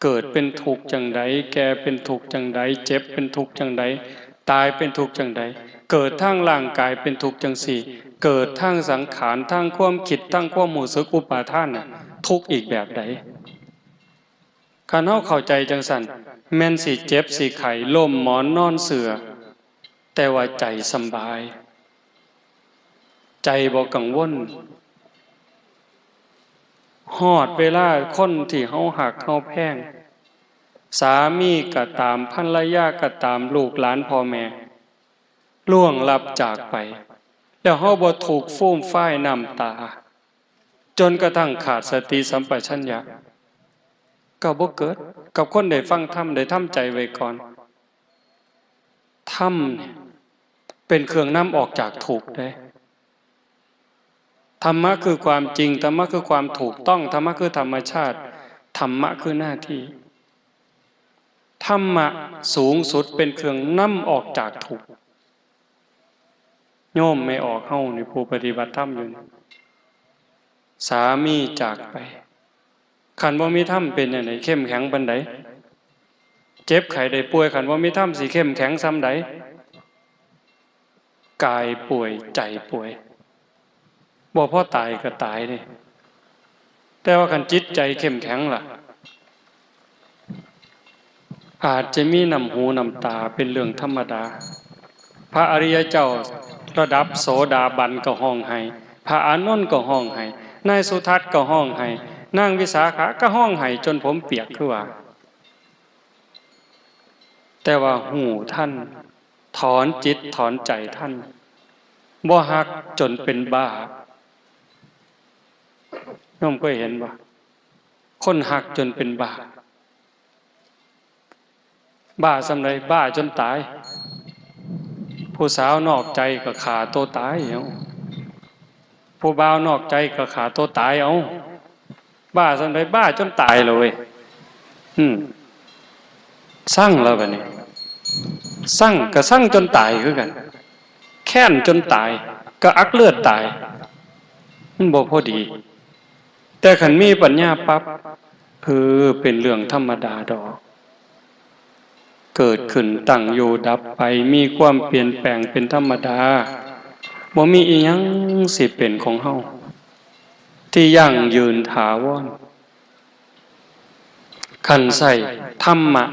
เกิดเป็นทุกข์จังใดแก่เป็นทุกข์จังใดเจ็บเป็นทุกข์จังใดตายเป็นทุกข์จังใดเกิดทางร่างกายเป็นทุกข์จังสี่เกิดทางสังขารทางความคิดทางความรู้สึกอุปาทานน่ะทุกข์อีกแบบใดคันเฮาเข้าใจจังซั่นแม่นสิเจ็บสิไข้ล้มหมอนนอนเสื่อแต่ว่าใจสำบายใจบ่กังวลฮอดเวลาคนที่เฮาหักเฮาแพงสามีก็ตามภรรยาก็ตามลูกหลานพ่อแม่ล่วงลับจากไปแล้วเฮาบ่ถูกฟูมฟ้ายน้ำตาจนกระทั่งขาดสติสัมปชัญญะก็บ่เกิดกับคนได้ฟังธรรมได้ทำใจไว้ก่อนธรรมเนี่ยเป็นเครื่องนำออกจากทุกข์ได้ธรรมะคือความจริงธรรมะคือความถูกต้องธรรมะคือธรรมชาติธรรมะคือหน้าที่ธรรมะสูงสุดเป็นเครื่องนำออกจากทุกข์โยมไม่ออกเฮานี่ผู้ปฏิบัติธรรมอยู่สามีจากไปขันบ่มีธรรมเป็นจังได๋เข้มแข็งปานใดเจ็บไข้ได้ป่วยขันบ่มีธรรมสิเข้มแข็งส่ำใดกายป่วยใจป่วยบ่พอตายก็ตายนี่แต่ว่าคันจิตใจเข้มแข็งล่ะอาจจะมีน้ำหูน้ำตาเป็นเรื่องธรรมดาพระอริยเจ้าระดับโสดาบันก็ห้องไห้พระอานนท์ก็ห้องไห้นายสุทัศน์ก็ห้องไห้นางวิสาขาก็ห้องไห้จนผมเปียกคือว่าแต่ว่าหูท่านถอนจิตถอนใจท่านบ่ฮักจนเป็นบ้าโยมก็เห็นบ่คนฮักจนเป็นบ้าบ้าสำใดบ้าจนตายผู้สาวนอกใจก็ฆ่าตัวตายเอาผู้บ่าวนอกใจก็ฆ่าตัวตายเอาบ้าสำใดบ้าจนตายเลยสั่งแล้วบัดนี้สั่งก็สั่งจนตายคือกันแค้นจนตายก็อักเลือดตายมันบ่พอดีแต่ขันมีปัญญาปั๊บเป็นเรื่องธรรมดาดอกเกิดขึ้นตั้งอยู่ดับไปมีความเปลี่ยนแปลงเป็นธรรมดาบ่มีอีหยังสิเป็นของเฮาที่ยั่งยืนถาวรคันใส่ธรรมะ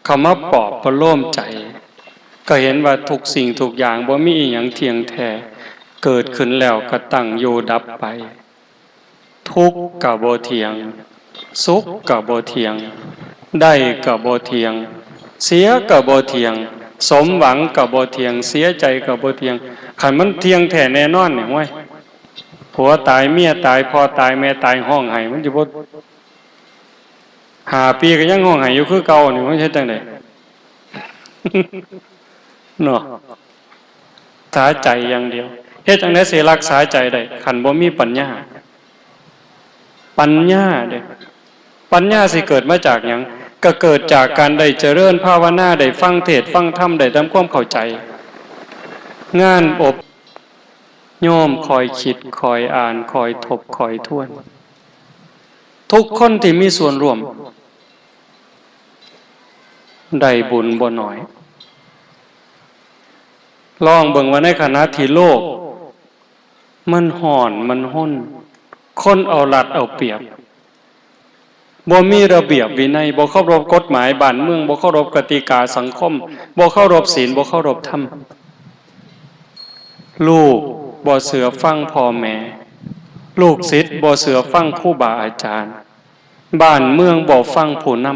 เข้ามาปลอบประโลมใจก็เห็นว่าทุกสิ่งทุกอย่างบ่มีอีหยังเที่ยงแท้เกิดขึ้นแล้วก็ตั้งอยู่ดับไปทุกข์ก็บ่เที่ยงสุขก็บ่เที่ยงได้ก็บ่เที่ยงเสียก็บ่เที่ยงสมหวังก็บ่เที่ยงเสียใจก็บ่เที่ยงคันมันเที่ยงแท้แน่นอนเนี่ยห้วยผัวตายเมียตายพ่อตายแม่ตายห้องไห้มันสิบ่5 ปีก็ยังห้องไห้อยู่คือเก่านี่มันเฮ็ดจังได๋เนาะสาใจอย่างเดียวเฮ็ดจังได๋สิรักษาใจได้คันบ่มีปัญญา ปัญญาเด้ปัญญาสิเกิดมาจากหยังก็เกิดจากการได้เจริญภาวนาได้ฟังเทศน์ฟังธรรมได้ทำความเข้าใจงานอบโยมคอยคิดคอยอ่านคอยทบคอยทวนทุกคนที่มีส่วนร่วมได้บุญบ่น้อยลองเบิ่งว่าในขณะที่โลกมันห่อนมันห้นคนเอารัดเอาเปรียบบ่มีระเบียบวินัยบ่เคารพกฎหมายบ้านเมืองบ่เคารพกติกาสังคมบ่เคารพศีลบ่เคารพธรรมลูกบ่เสือฟังพ่อแม่ลูกศิษย์บ่เสือฟังครูบาอาจารย์บ้านเมืองบ่ฟังผู้น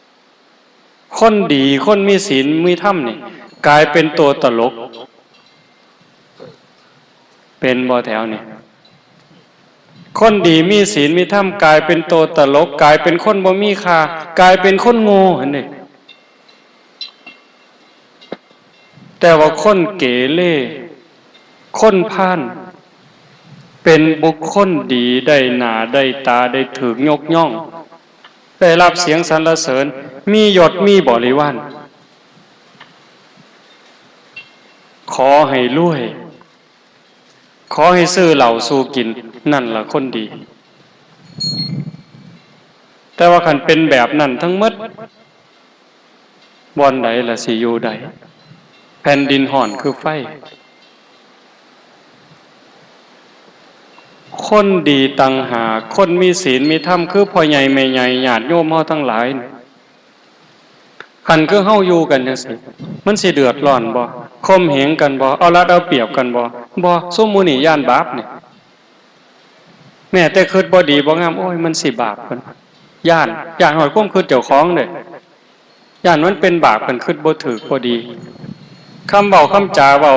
ำคนดีคนมีศีลมีธรรมนี่กลายเป็นตัวตลกเป็นบ่แถวนี่คนดีมีศีลมีธรรมกลายเป็นตัวตลกกลายเป็นคนบ่มีค่ากลายเป็นคนโง่หั่นนี่แต่ว่าคนเกเรคนพาลเป็นบุคคลดีได้หน้าได้ตาได้ถูกยกย่องได้รับเสียงสรรเสริญมียศมีบริวารขอให้รวยขอให้ซื้อเหล้าสู่กินนั่นล่ะคนดีแต่ว่าคันเป็นแบบนั้นทั้งหมดบ่อนใดล่ะสิอยู่ใดแผ่นดินห่อนคือไฟคนดีต่างหากคนมีศีลมีธรรมคือพ่อใหญ่แม่ใหญ่ญาติโยมเฮาทั้งหลายคันคือเฮาอยู่กันจังซี่มันสิเดือดร้อนบ่ข่มเหงกันบ่เอารัดเอาเปรียบกันบ่ซุมหมู่นี่ย่านบาปนี่แม้แต่คิดบ่ดีบ่งามโอ้ยมันสิบาปเพิ่นย่านหอยความคิดเจ้าของเด้ย่านมันเป็นบาปเพิ่นคิดบ่ถูกบ่ดีคำเว้าคำจาเว้า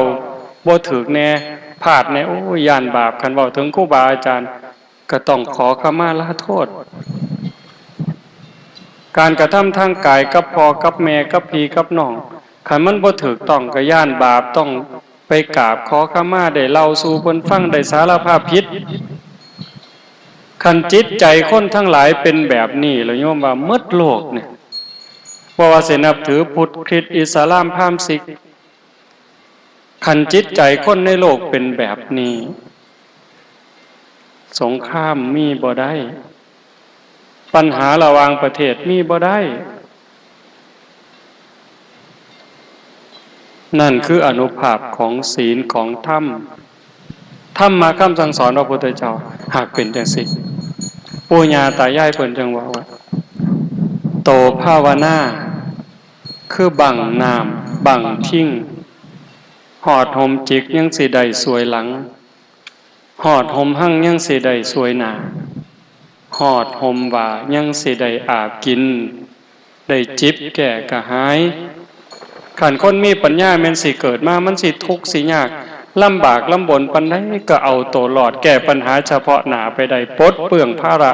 บ่ถูกแน่พลาดแน่โอ้ยย่านบาปคันเว้าถึงครูบาอาจารย์ก็ต้องขอขมาลาโทษการกระทำทางกายกับพ่อกับแม่กับพี่กับน้องคันมันบ่ถูกต้องก็ย่านบาปต้องไปกราบขอขมาได้เล่าสู่เพิ่นฟังได้สารภาพผิดคันจิตใจคนทั้งหลายเป็นแบบนี้แล้วโยมว่าหมดโลกเนี่ยบ่ว่าสินับถือพุทธคริสต์อิสลามพราหมณ์ศิษย์คันจิตใจคนในโลกเป็นแบบนี้สงครามมีบ่ได้ปัญหาระหว่างประเทศมีบ่ได้นั่นคืออานุภาพของศีลของธรรมธรรมะคำสั่งสอนพระพุทธเจ้าหากเป็นจังซี่ปู่ย่าตายายเพิ่นจังว่าโตภาวนาคือบังน้ำบังทิ้งหอดห่มจิกยังสิได้สวยหลังหอดห่มหั่งยังสิได้สวยหน้าหอดห่มว่ายังสิได้อาบกินได้จิบแก่กะหายขันคนมีปัญญาแม่นสิเกิดมามันสิทุกข์สิยากลำบากลำบนปานใดก็เอาตัวรอดแก้ปัญหาเฉพาะหน้าไปได้ปลดเปลื้องภาระ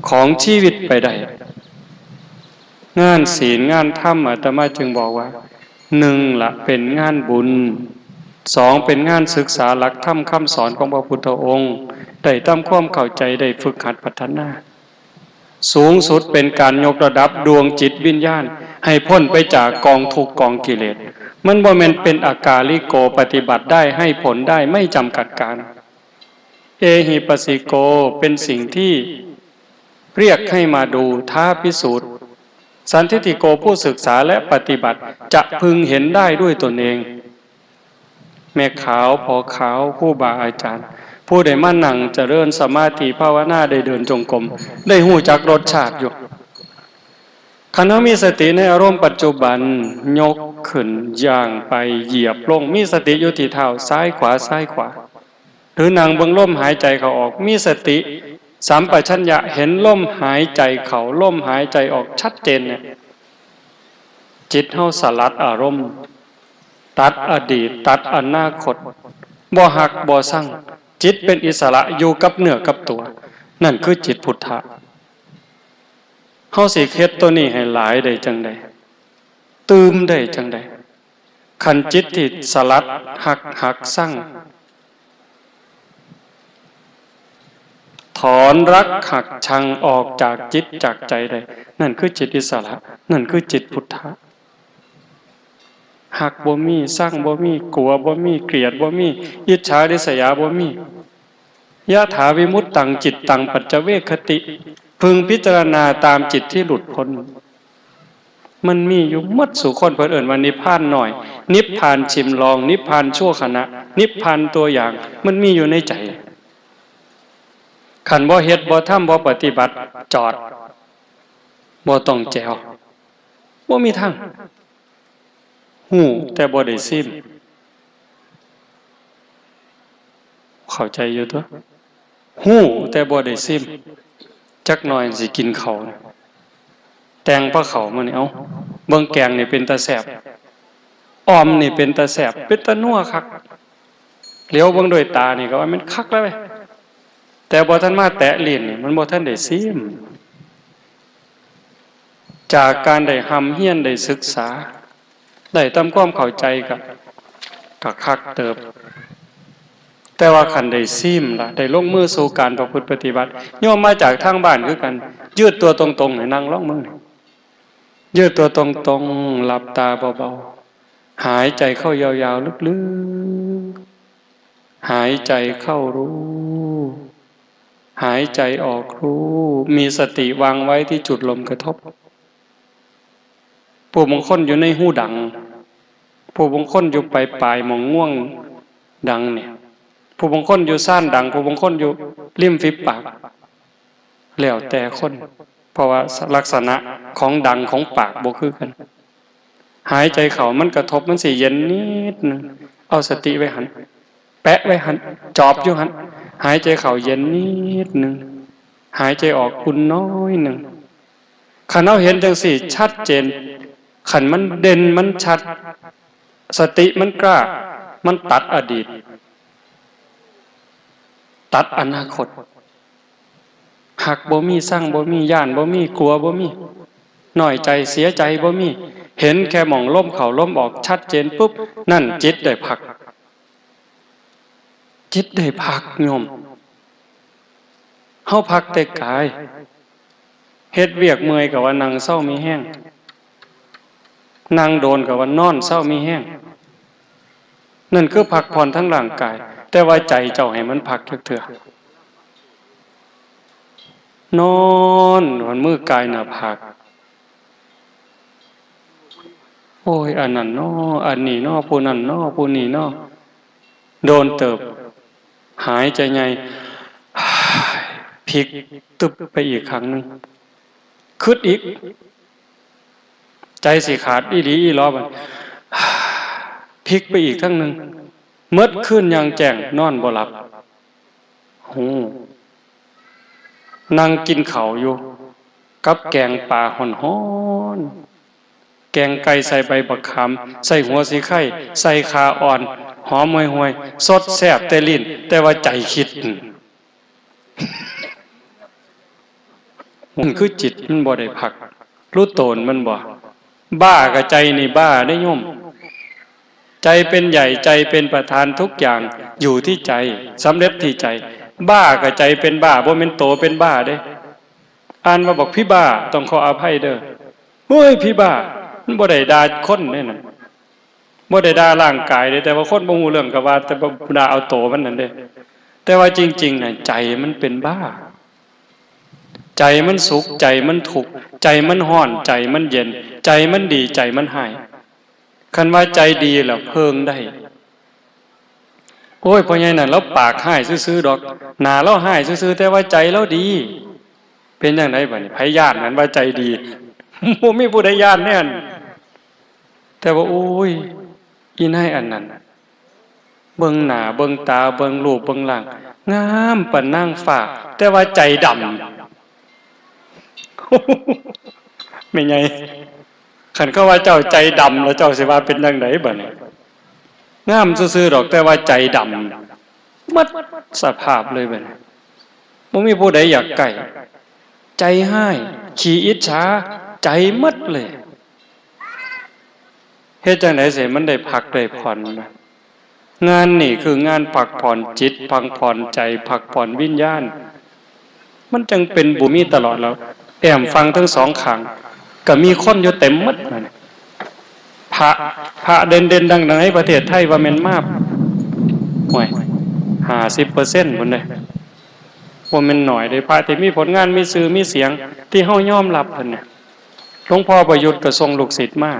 ของชีวิตไปได้งานศีลงานธรรมอาตมาจึงบอกว่า1ละเป็นงานบุญ2เป็นงานศึกษาหลักธรรมคำสอนของพระพุทธองค์ได้ทำความเข้าใจได้ฝึกหัดพัฒนาสูงสุดเป็นการยกระดับดวงจิตวิญญาณให้พ้นไปจากกองทุกข์กองกิเลสมันบ่แม่นเป็นอากาลิโกปฏิบัติได้ให้ผลได้ไม่จำกัดการเอหิปัสสิโกเป็นสิ่งที่เรียกให้มาดูท้าพิสูจน์สันทิฏฐิโกผู้ศึกษาและปฏิบัติจะพึงเห็นได้ด้วยตนเองแม่ขาวพอขาวผู้บาอาจารย์ผู้ใดมานั่งเจริญสมาธิภาวนาได้เดินจงกรมได้หู้จักรสชาติอยู่คันมีสติในอารมณ์ปัจจุบันยกขึ้นย่างไปเหยียบลงมีสติอยู่ที่เท้าซ้ายขวาซ้ายขวาหรือนั่งเบิ่งลมหายใจเข้าออกมีสติสัมปชัญญะเห็นลมหายใจเข้าลมหายใจออกชัดเจนเนี่ยจิตเฮาสลัดอารมณ์ตัดอดีตตัดอนาคตบ่หักบ่สั่งจิตเป็นอิสระอยู่กับเนื้อกับตัวนั่นคือจิตพุทธะเฮาสิเฮ็ดตัวนี้ให้หลายได้จังได๋ตื่มได้จังได๋คันจิตที่สลัดหักสั่งถ อนรักหักชังออกจากจิตจากใจได้นั่นคือจิตอิสระนั่นคือจิตพุทธะหักบ่มีสร้างบ่มีกลัวบ่มีเกลียดบ่มีอิจฉาริษยาบ่มียะถาวิมุตตังจิตตังปัจจเวคคติพึงพิจารณาตามจิตที่หลุดพ้นมันมีอยู่หมดสู่คนเพิ่นเอิ้นว่านิพพานหน่อยนิพพานชิมลองนิพพานชั่วขณะนิพพานตัวอย่างมันมีอยู่ในใจขันบ่เฮ็ดบ่ทำบ่ปฏิบัติจอดบ่ต้องแจวบ่มีทางหูแต่บ่ได้ซิมเข้าใจอยู่ตัวหูแต่บ่ได้ซิมจักหน่อยสิกินเขาแตงพระเขามื้อนี้เอ้าเบิ่งแกงนี่เป็นตาแซ่บอ้อมนี่เป็นตาแซ่บเป็นตานัวคักเหลียวเบิ่งด้วยตานี่ก็ว่ามันคักแล้วเว้ยแต่บ่ทันมาแตะลิ้นนี่มันบ่ทันได้ซิมจากการได้หำเฮียนได้ศึกษาได้ทำความเข้าใจกับคักเติบแต่ว่าขันได้ซิมล่ะได้ลงมือสู่การประพฤติปฏิบัติโยมมาจากทางบ้านคือกันยืดตัวตรงๆให้นั่งลงมือยืดตัวตรงๆหลับตาเบาๆหายใจเข้ายาวๆลึกๆหายใจเข้ารู้หายใจออกรู้มีสติวางไว้ที่จุดลมกระทบผู้บางคนอยู่ในหูดังผู้บางคนอยู่ปลายๆมองง่วงดังเนี่ยผู้บางคนอยู่ซ่านดังผู้บางคนอยู่ริมฝีปากแล้วแต่คนเพราะว่าลักษณะของดังของปากบ่คือกันหายใจเข้ามันกระทบมันสิเย็นนิดนึงเอาสติไว้หันแปะไว้หันจอบอยู่หันหายใจเข้าเย็นนิดนึงหายใจออกอุ่นน้อยนึงคันเอาเห็นจังสี่ชัดเจนขันมันเด่นมันชัดสติมันกล้ามันตัดอดีตตัดอนาคตหักบ่มีสร้างบ่มีย่านบ่มีกลัวบ่มีน้อยใจเสียใจบ่มีเห็นแค่หม่องล้มเข้าล้มออกชัดเจนปุ๊บนั่นจิตได้พักจิตได้พักโยมเฮาพักแต่กายเฮ็ดเวียกเมื่อยก็ว่านั่งเศร้ามีแห้งนั่งโดนก็ว่านอนเศร้ามีแห้งนั่นคือพักผ่อนทั้งร่างกายแต่ว่าใจเจ้าให้มันพักเถื่อนอนวันมือกายหน้าผากโอ้ยอันนั้นน้ออันนี้น้อผู้นั้นน้อผู้นี้น้อโดนเติบหายใจไงพลิกตึบไปอีกครั้งนึงคึดอีกใจสิขาดอีหลีอีล้อมันพลิกไปอีกครั้งนึงเมื่อคืนยังแจ้งนอนบ่หลับนั่งกินข้าวอยู่กับแกงปลาห่อนๆแกงไก่ใส่ใบบักขามใส่หัวสีไข่ใส่คาอ่อนหอมห่วยๆสดแซ่บแต่ลิ้นแต่ว่าใจคิดมันคือจิตมันบ่ได้พักรู้โตนมันบ่บ้ากับใจนี่บ้าได้โยมใจเป็นใหญ่ใจเป็นประธานทุกอย่างอยู่ที่ใจสำเร็จที่ใจบ้ากับใจเป็นบ้าบ่แม่นโตเป็นบ้าเด้อ่านมาบอกพี่บ้าต้องขออภัยเด้อเฮ้ยพี่บ้ามันบ่ได้ด่าคนเด้นั่นบ่ได้ด่าร่างกายเด้แต่ว่าคนบ่ฮู้เรื่องก็ว่าแต่บ่ด่าเอาโตมันนั่นเด้แต่ว่าจริงๆน่ะใจมันเป็นบ้าใจมันสุขใจมันทุกข์ใจมันร้อนใจมันเย็นใจมันดีใจมันหายคันว่าใจดีแล้วเพิงได้โอ้ยพ่อใหญ่นั่นเราปากหายซื่อๆดอกหน้าเราหายซื่อๆแต่ว่าใจเราดีเป็นจังได๋บัดนี้ไผญาตินั้นว่าใจดีบ่มีผู้ใดญาติแน่นแต่ว่าโอ้ยอีนายอันนั้นเบิ่งหน้าเบิ่งตาเบิ่งรูปเบิ่งร่างงามปานนางฟ้าแต่ว่าใจดำไม่ไงขันเขาว่าเจ้าใจดำแล้วเจ้าสิว่าเป็นจังไดบัดนี้งามซื่อๆดอกแต่ว่าใจดำมัดสภาพเลยบัดนี้บ่มีผู้ใดอยากใกล้ใจให้ขี้อิจฉาใจมัดเลยเฮ็ดจังได๋สิมันได้พักได้ผ่อนนะงานนี่คืองานพักผ่อนจิตพักผ่อนใจพักผ่อนวิญญาณ มันจึงเป็นบุมีตลอดแล้วแอมฟังทั้งสองข้างก็มีคนอยู่เต็มหมดนั่นพระเด่นๆดังๆในประเทศไทยว่าแม่นมากห่วย50%พุ่นเด้บ่แม่นน้อยเด้พระที่มีผลงานมีชื่อมีเสียงที่เฮายอมรับเพิ่นเนี่ยหลวงพ่อประยุทธ์ก็ส่งลูกศิษย์มา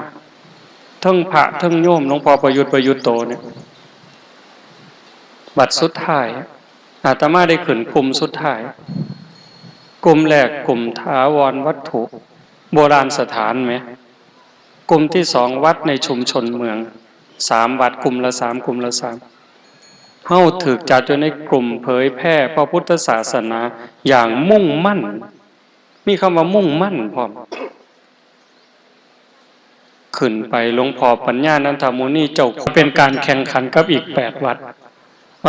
ทั้งพระทั้งโยมหลวงพ่อประยุทธ์โตเนี่ยบัดสุดท้ายอาตมาได้ขึ้นกลุ่มสุดท้ายกลุ่มแรกกลุ่มถาวรวัตถุโบราณสถานไหมกลุ่มที่2วัดในชุมชนเมือง3วัดกลุ่มละ3กลุ่มละ3เฮาถูกจัดอยู่ในกลุ่มเผยแพร่พระพุทธศาสนาอย่างมุ่งมั่นมีคำว่ามุ่งมั่นพร้อมขึ้นไปหลวงพ่อปัญญานันทมุนีเจ้าเป็นการแข่งขันกับอีก8วั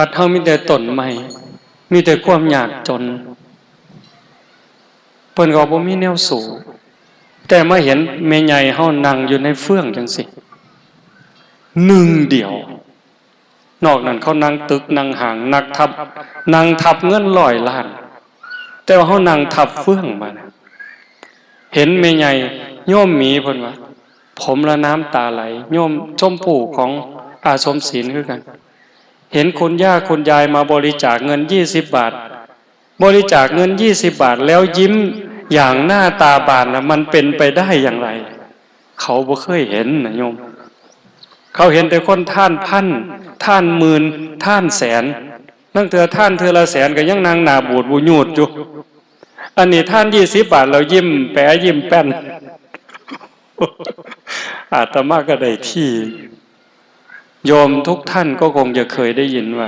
ดเฮามีแต่ต้นไม้มีแต่ความยากจนเพิ่นก็บ่มีแนวสู่แต่มาเห็นแม่ใหญ่เฮานั่งอยู่ในเฟื่องจังซี่1เดียวนอกนั้นเขานั่งตึกนั่งห่างนั่งทับเงิน100 ล้านแต่ว่าเฮานั่งทับเฟื่องมานะเห็นแม่ใหญ่โยมหมีเพิ่นว่าผมละน้ำตาไหลโยมชมพู่ของอาสมศีลคือกันเห็นคุณย่าคุณยายมาบริจาคเงิน20 บาทบริจาคเงิน20 บาทแล้วยิ้มอย่างหน้าตาบานนะมันเป็นไปได้อย่างไรเขาบ่เคยเห็นนะโยมเขาเห็นแต่คนท่านพันท่านหมื่นท่านแสนนั่งเถื่อท่านเถื่อละแสนก็ยังนางหน้าบูดบูญูดอยู่อันนี้ท่าน20 บาทเรายิ้มแปะยิ้มแป้นอาตมาก็ได้ที่โยมทุกท่านก็คงจะเคยได้ยินว่า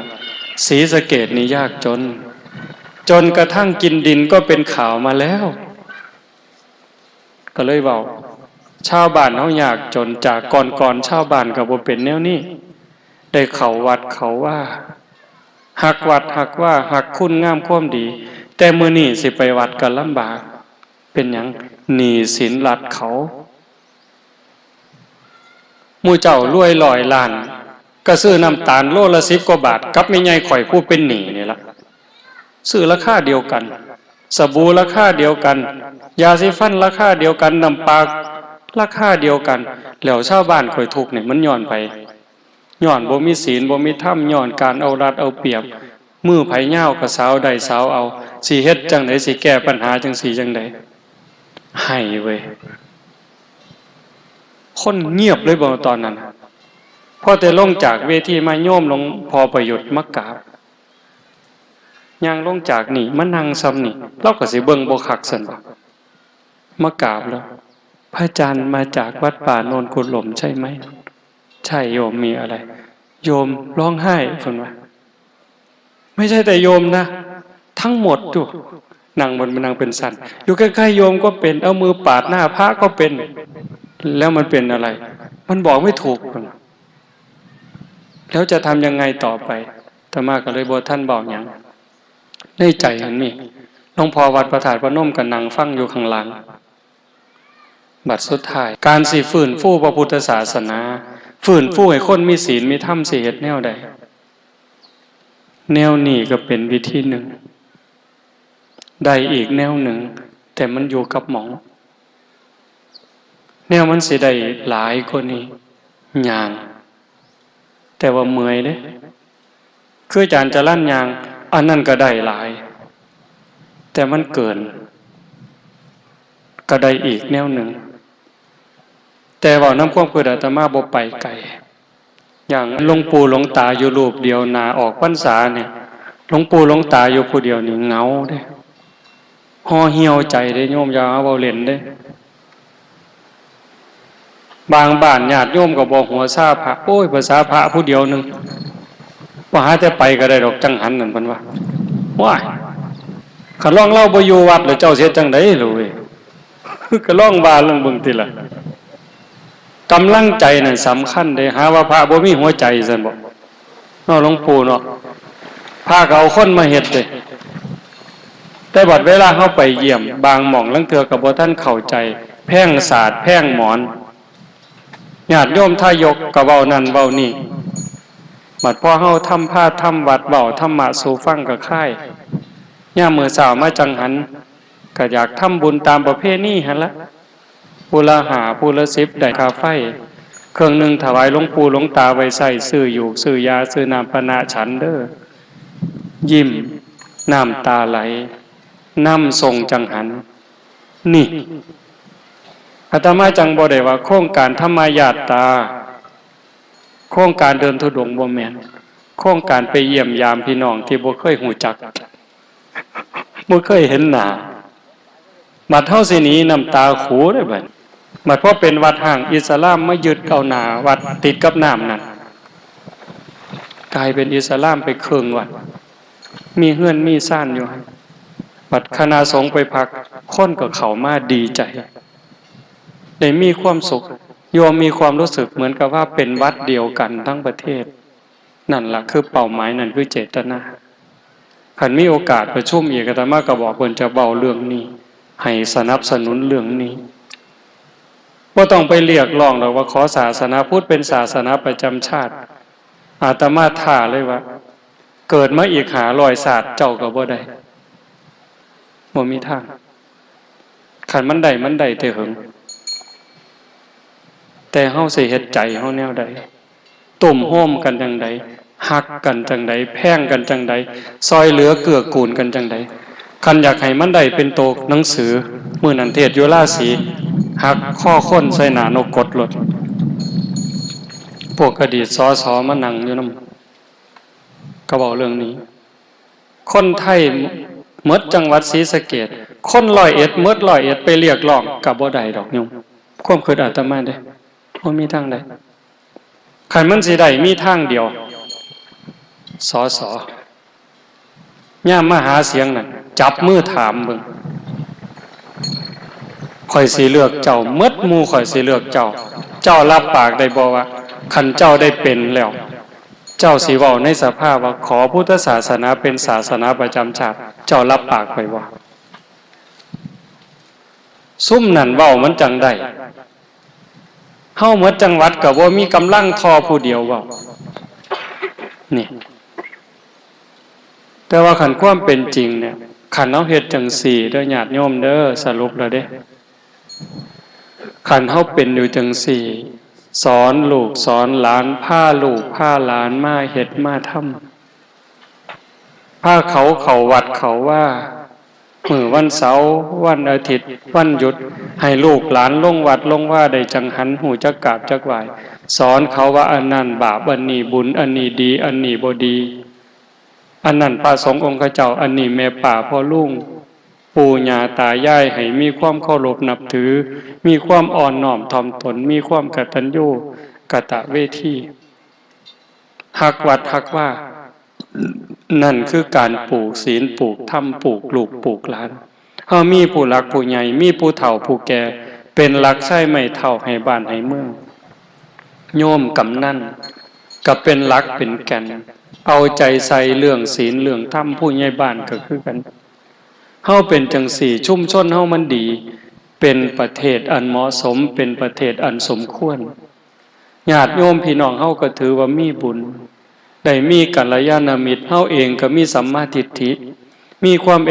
ศรีสะเกษนี่ยากจนกระทั่งกินดินก็เป็นข่าวมาแล้วก็เลยบอกชาวบ้านเฮายากจนจากก่อนชาวบ้านก็บ่เป็นแนวนี้ได้เข้าวัดเขาว่าหักวัดหักว่าหักคุณงามความดีแต่มื้อนี้สิไปวัดก็ลำบากเป็นหยังหนี้สินรัดเขาหมู่เจ้ารวย100 ล้านก็ซื้อน้ำตาลโลละ10 กว่าบาทกับแม่ใหญ่ข่อยผู้เป็นหนี้นี่ล่ะซื้อราคาเดียวกันสบู่ราคาเดียวกันยาสีฟันราคาเดียวกันน้ำปลาราคาเดียวกันแล้วชาวบ้านข่อยทุกข์นี่มันย้อนไปย้อนบ่มีศีลบ่มีธรรมย้อนการเอารัดเอาเปรียบมือไผยาวก็สาวได้สาวเอาสิเฮ็ดจังได๋สิแก้ปัญหาจังซี่จังได๋ให้เว้ยคนเงียบเลยบ่ตอนนั้นพอแต่ลงจากเวทีมาโยมหลวงพ่อประยุทธ์มากราบย่างลงจากนี่มานั่งซ้ำนี่เราก็สิเบิ่งบ่คักซั่นบ่มากราบแล้วพระอาจารย์มาจากวัดป่าโนนกุฎหล่มใช่ไหมใช่โยมมีอะไรโยมร้องไห้เพิ่นว่าไม่ใช่แต่โยมนะทั้งหมดอยู่นั่งบนมันนั่งเป็นสันอยู่ใกล้ๆโยมก็เป็นเอามือปาดหน้าพระก็เป็นแล้วมันเป็นอะไรมันบอกไม่ถูกแล้วจะทำยังไงต่อไปอาตมาก็เลยบอกท่านบอกอย่างในใจอันนี้หลวงพ่อวัดพระธาตุพนมก็นั่งฟังอยู่ข้างหลังบัดสุดท้ายการสิฟื้นฟูพระพุทธศาสนาฟื้นฟูให้คนมีศีลมีธรรมสิเฮ็ดแนวใดแนวนี้ก็เป็นวิธีหนึ่งได้อีกแนวหนึ่งแต่มันอยู่กับหมองแนวมันสิได้หลายกว่านี้ย่างแต่ว่าเมื่อยเด้คืออาจารย์จะลั่นยางอันนั้นก็ได้หลายแต่มันเกินก็ได้อีกแนวหนึ่งแต่ว่าน้ำความคืออาตมาบ่ไปไกลอย่างหลวงปู่หลวงตาอยู่รูปเดียวนาออกพรรษาเนี่ยหลวงปู่หลวงตาอยู่ผู้เดียวนี่เหงาเด้ห่อเหี่ยวใจเด้โยมอย่าเอาเว้าเล่นเด้บางบ้านญาติโยมก็บอกหัวซาพระโอ้ยภาษาพระผู้เดียวนึงว่าหาแต่ไปก็ได้ดอกจังหันนั่นเพิ่นว่าว้ายคันลองเล่าบ่อยู่วัดแล้วเจ้าเสียจังได๋ล่ะเว้ยก็ลองว่าลองเบิ่งติล่ะกำลังใจนั่นสำคัญเด้หาว่าพระบ่มีหัวใจซั่นบ่เนาะหลวงปู่เนาะพาก็เอาคนมาเฮ็ดเด้แต่บัดเวลาเฮาไปเยี่ยมบางหม่องลังเทื่อก็บ่ทันเข้าใจแพ่งศาสตร์แพ่งหมอนญาติโยมทายกก็เว้านั่นเว้านี่บัดพอเฮาทำพาทำวัดเว้าธรรมะสู่ฟังก็คาย ย่ามมื้อเช้ามาจังหันก็อยากทำบุญตามประเพณีหั่นละผู้ละ5ผู้ละ10ได้ค่าไฟเครื่องหนึงถวายหลวงปู่หลวงตาไว้ใช้ซื้ออยู่ซื้อยาซื้อน้ำปานะฉันเด้อยิ้มน้ำตาไหลน้ำทรงจังหันนี่อาตมาจังบ่ได้ว่าโครงการธรรมญาตราโครงการเดินธุดงค์บ่แม่นโครงการไปเยี่ยมยามพี่น้องที่บ่เคยหูจักบ่เคยเห็นหน้าบัดเฮาสิหนีน้ำตาขูได้บัดบัดพอเป็นวัดห่างอิสลามมายึดเอาหน้าวัดติดกับน้ำนั่นกลายเป็นอิสลามไปครึ่งวัดมีเฮือนมีซ่านอยู่หั่นบัดคณะสงฆ์ไปพักคนก็เข้ามาดีใจได้มีความสุขโยมมีความรู้สึกเหมือนกับว่าเป็นวัดเดียวกันทั้งประเทศนั่นล่ะคือเป้าหมายนั่นคือเจตนาคันมีโอกาสประชุมอีกอาตมาก็บอกเพิ่นจะเว้าเรื่องนี้ให้สนับสนุนเรื่องนี้บ่ต้องไปเรียกร้องหรอกว่าขอศาสนาพุทธเป็นศาสนาประจำชาติอาตมาท้าเลยว่าเกิดมาอีก500ศาสตร์เจ้าก็บ่ได้บ่มีทางคันมันได้แต่หึงแต่เฮาสิเฮ็ดใจเฮาแนวใดตุ่มโฮมกันจังใดฮักกันจังใดแพงกันจังใดซอยเหลือเกื้อกูลกันจังใดคันอยากให้มันได้เป็นโตหนังสือมื้อนั้นเทศอยู่ราศีฮักข้อคนใส่หน้านกกดรถพวกอดีตสสมานั่งอยู่นำก็เว้าเรื่องนี้คนไทยหมดจังหวัดศรีสะเกษคน101หมด101ไปเรียกร้องก็บ่ได้ดอกโยมความคิดอาตมาเด้บ่มีทางใดคันมันสิได้มีทางเดียวสสย่ามมาหาเสียงนั่นจับมือถามเบิ่งข่อยสิเลือกเจ้าหมดหมู่ข่อยสิเลือกเจ้าเจ้ารับปากได้บ่ว่าคันเจ้าได้เป็นแล้วเจ้าสิเว้าในสภาพว่าขอพุทธศาสนาเป็นศาสนาประจำชาติเจ้ารับปากข่อยบ่ซุ่มนั่นเว้ามันจังได้เฮาหมดจังหวัดก็บ่มีกำลังทอผู้เดียวเว้านี่แต่ว่าคันความเป็นจริงเนี่ยคันเฮาเฮ็ดจังซี่เด้อญาติโยมเด้อสรุปแล้วเด้คันเฮาเป็นอยู่จังซี่สอนลูกสอนหลานพาลูกพาหลานมาเฮ็ดมาทำพาเขาเข้าวัดเขาว่ามื้อวันเสาร์วันอาทิตย์วันหยุดให้ลูกหลานลงวัดลงว่าได้จังหันหูจักกราบจักไหว้สอนเขาว่าอันนั้นบาปอันนี้บุญอันนี้ดีอันนี้บ่ดีอันนั้นพระสงฆ์องค์เจ้าอันนี้แม่ป่าพ่อลุงปู่ย่าตายายให้มีความเคารพนับถือมีความอ่อนน้อมถ่อมตนมีความกตัญญูกตเวทีฮักวัดฮักว่านั่นคือการปลูกศีลปลูกธรรมปลูกลูกปลูกหลานเฮามีผู้หลักผู้ใหญ่มีผู้เฒ่าผู้แก่เป็นหลักใช้ไม่เฒ่าให้บ้านให้เมืองโยมกำนันก็เป็นหลักเป็นแก่นเอาใจใส่เรื่องศีลเรื่องธรรมผู้ใหญ่บ้านก็คือกันเฮาเป็นจังสี่ชุมชนเฮามันดีเป็นประเทศอันเหมาะสมเป็นประเทศอันสมควรญาติโยมพี่น้องเฮาก็ถือว่ามีบุญได้มีกัลยาณมิตรเฮาเองก็มีสัมมาทิฏฐิมีความเ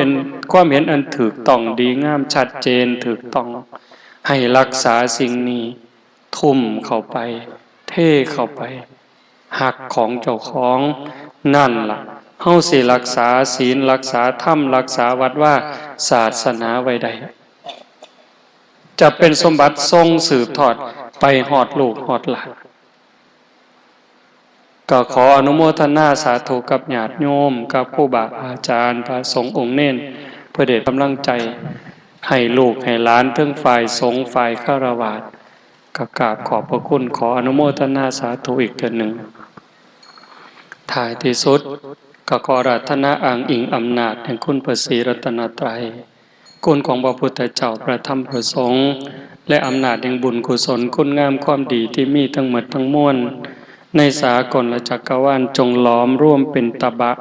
ห็นอันถูกต้องดีงามชัดเจนถูกต้องให้รักษาสิ่งนี้ทุ่มเข้าไปเทเข้าไปหักของเจ้าของนั่นล่ะเฮาสิรักษาศีลรักษาธรรมรักษาวัดว่าศาสนาไว้ได้จะเป็นสมบัติทรงสืบทอดไปฮอดลูกฮอดหลานก็ขออนุโมทนาสาธุกับญาติโยมกับครูบาอาจารย์พระสงฆ์องค์เน้นเพื่อเดชกำลังใจให้ลูกให้หลานทั้งฝ่ายสงฆ์ฝ่ายฆราวาสก็กราบขอบพระคุณขออนุโมทนาสาธุอีกเทื่อหนึ่งท้ายที่สุดก็ขออาราธนาอ้างอิงอำนาจแห่งคุณพระศรีรัตนตรัยคุณของพระพุทธเจ้าพระธรรมพระสงฆ์และอำนาจแห่งบุญกุศลคุณงามความดีที่มีทั้งหมดทั้งมวลในสากลและจักรวาลจงล้อมร่วมเป็นตบะ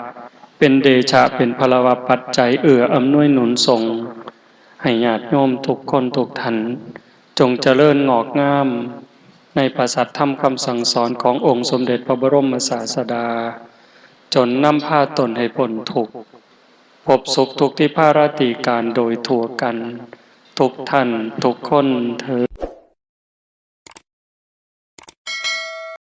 เป็นเดชะเป็นพลวปัจจัยอำนวยหนุนส่งให้ญาติโยมทุกคนทุกท่านจงเจริญงอกงามในประสัทธรรมคำสั่งสอนขององค์สมเด็จพระบรมศาสดาจนนำพาตนให้พ้นทุกข์ พบสุขทุกที่ภารติการโดยทั่วกัน ทุกท่านทุกคนเธอ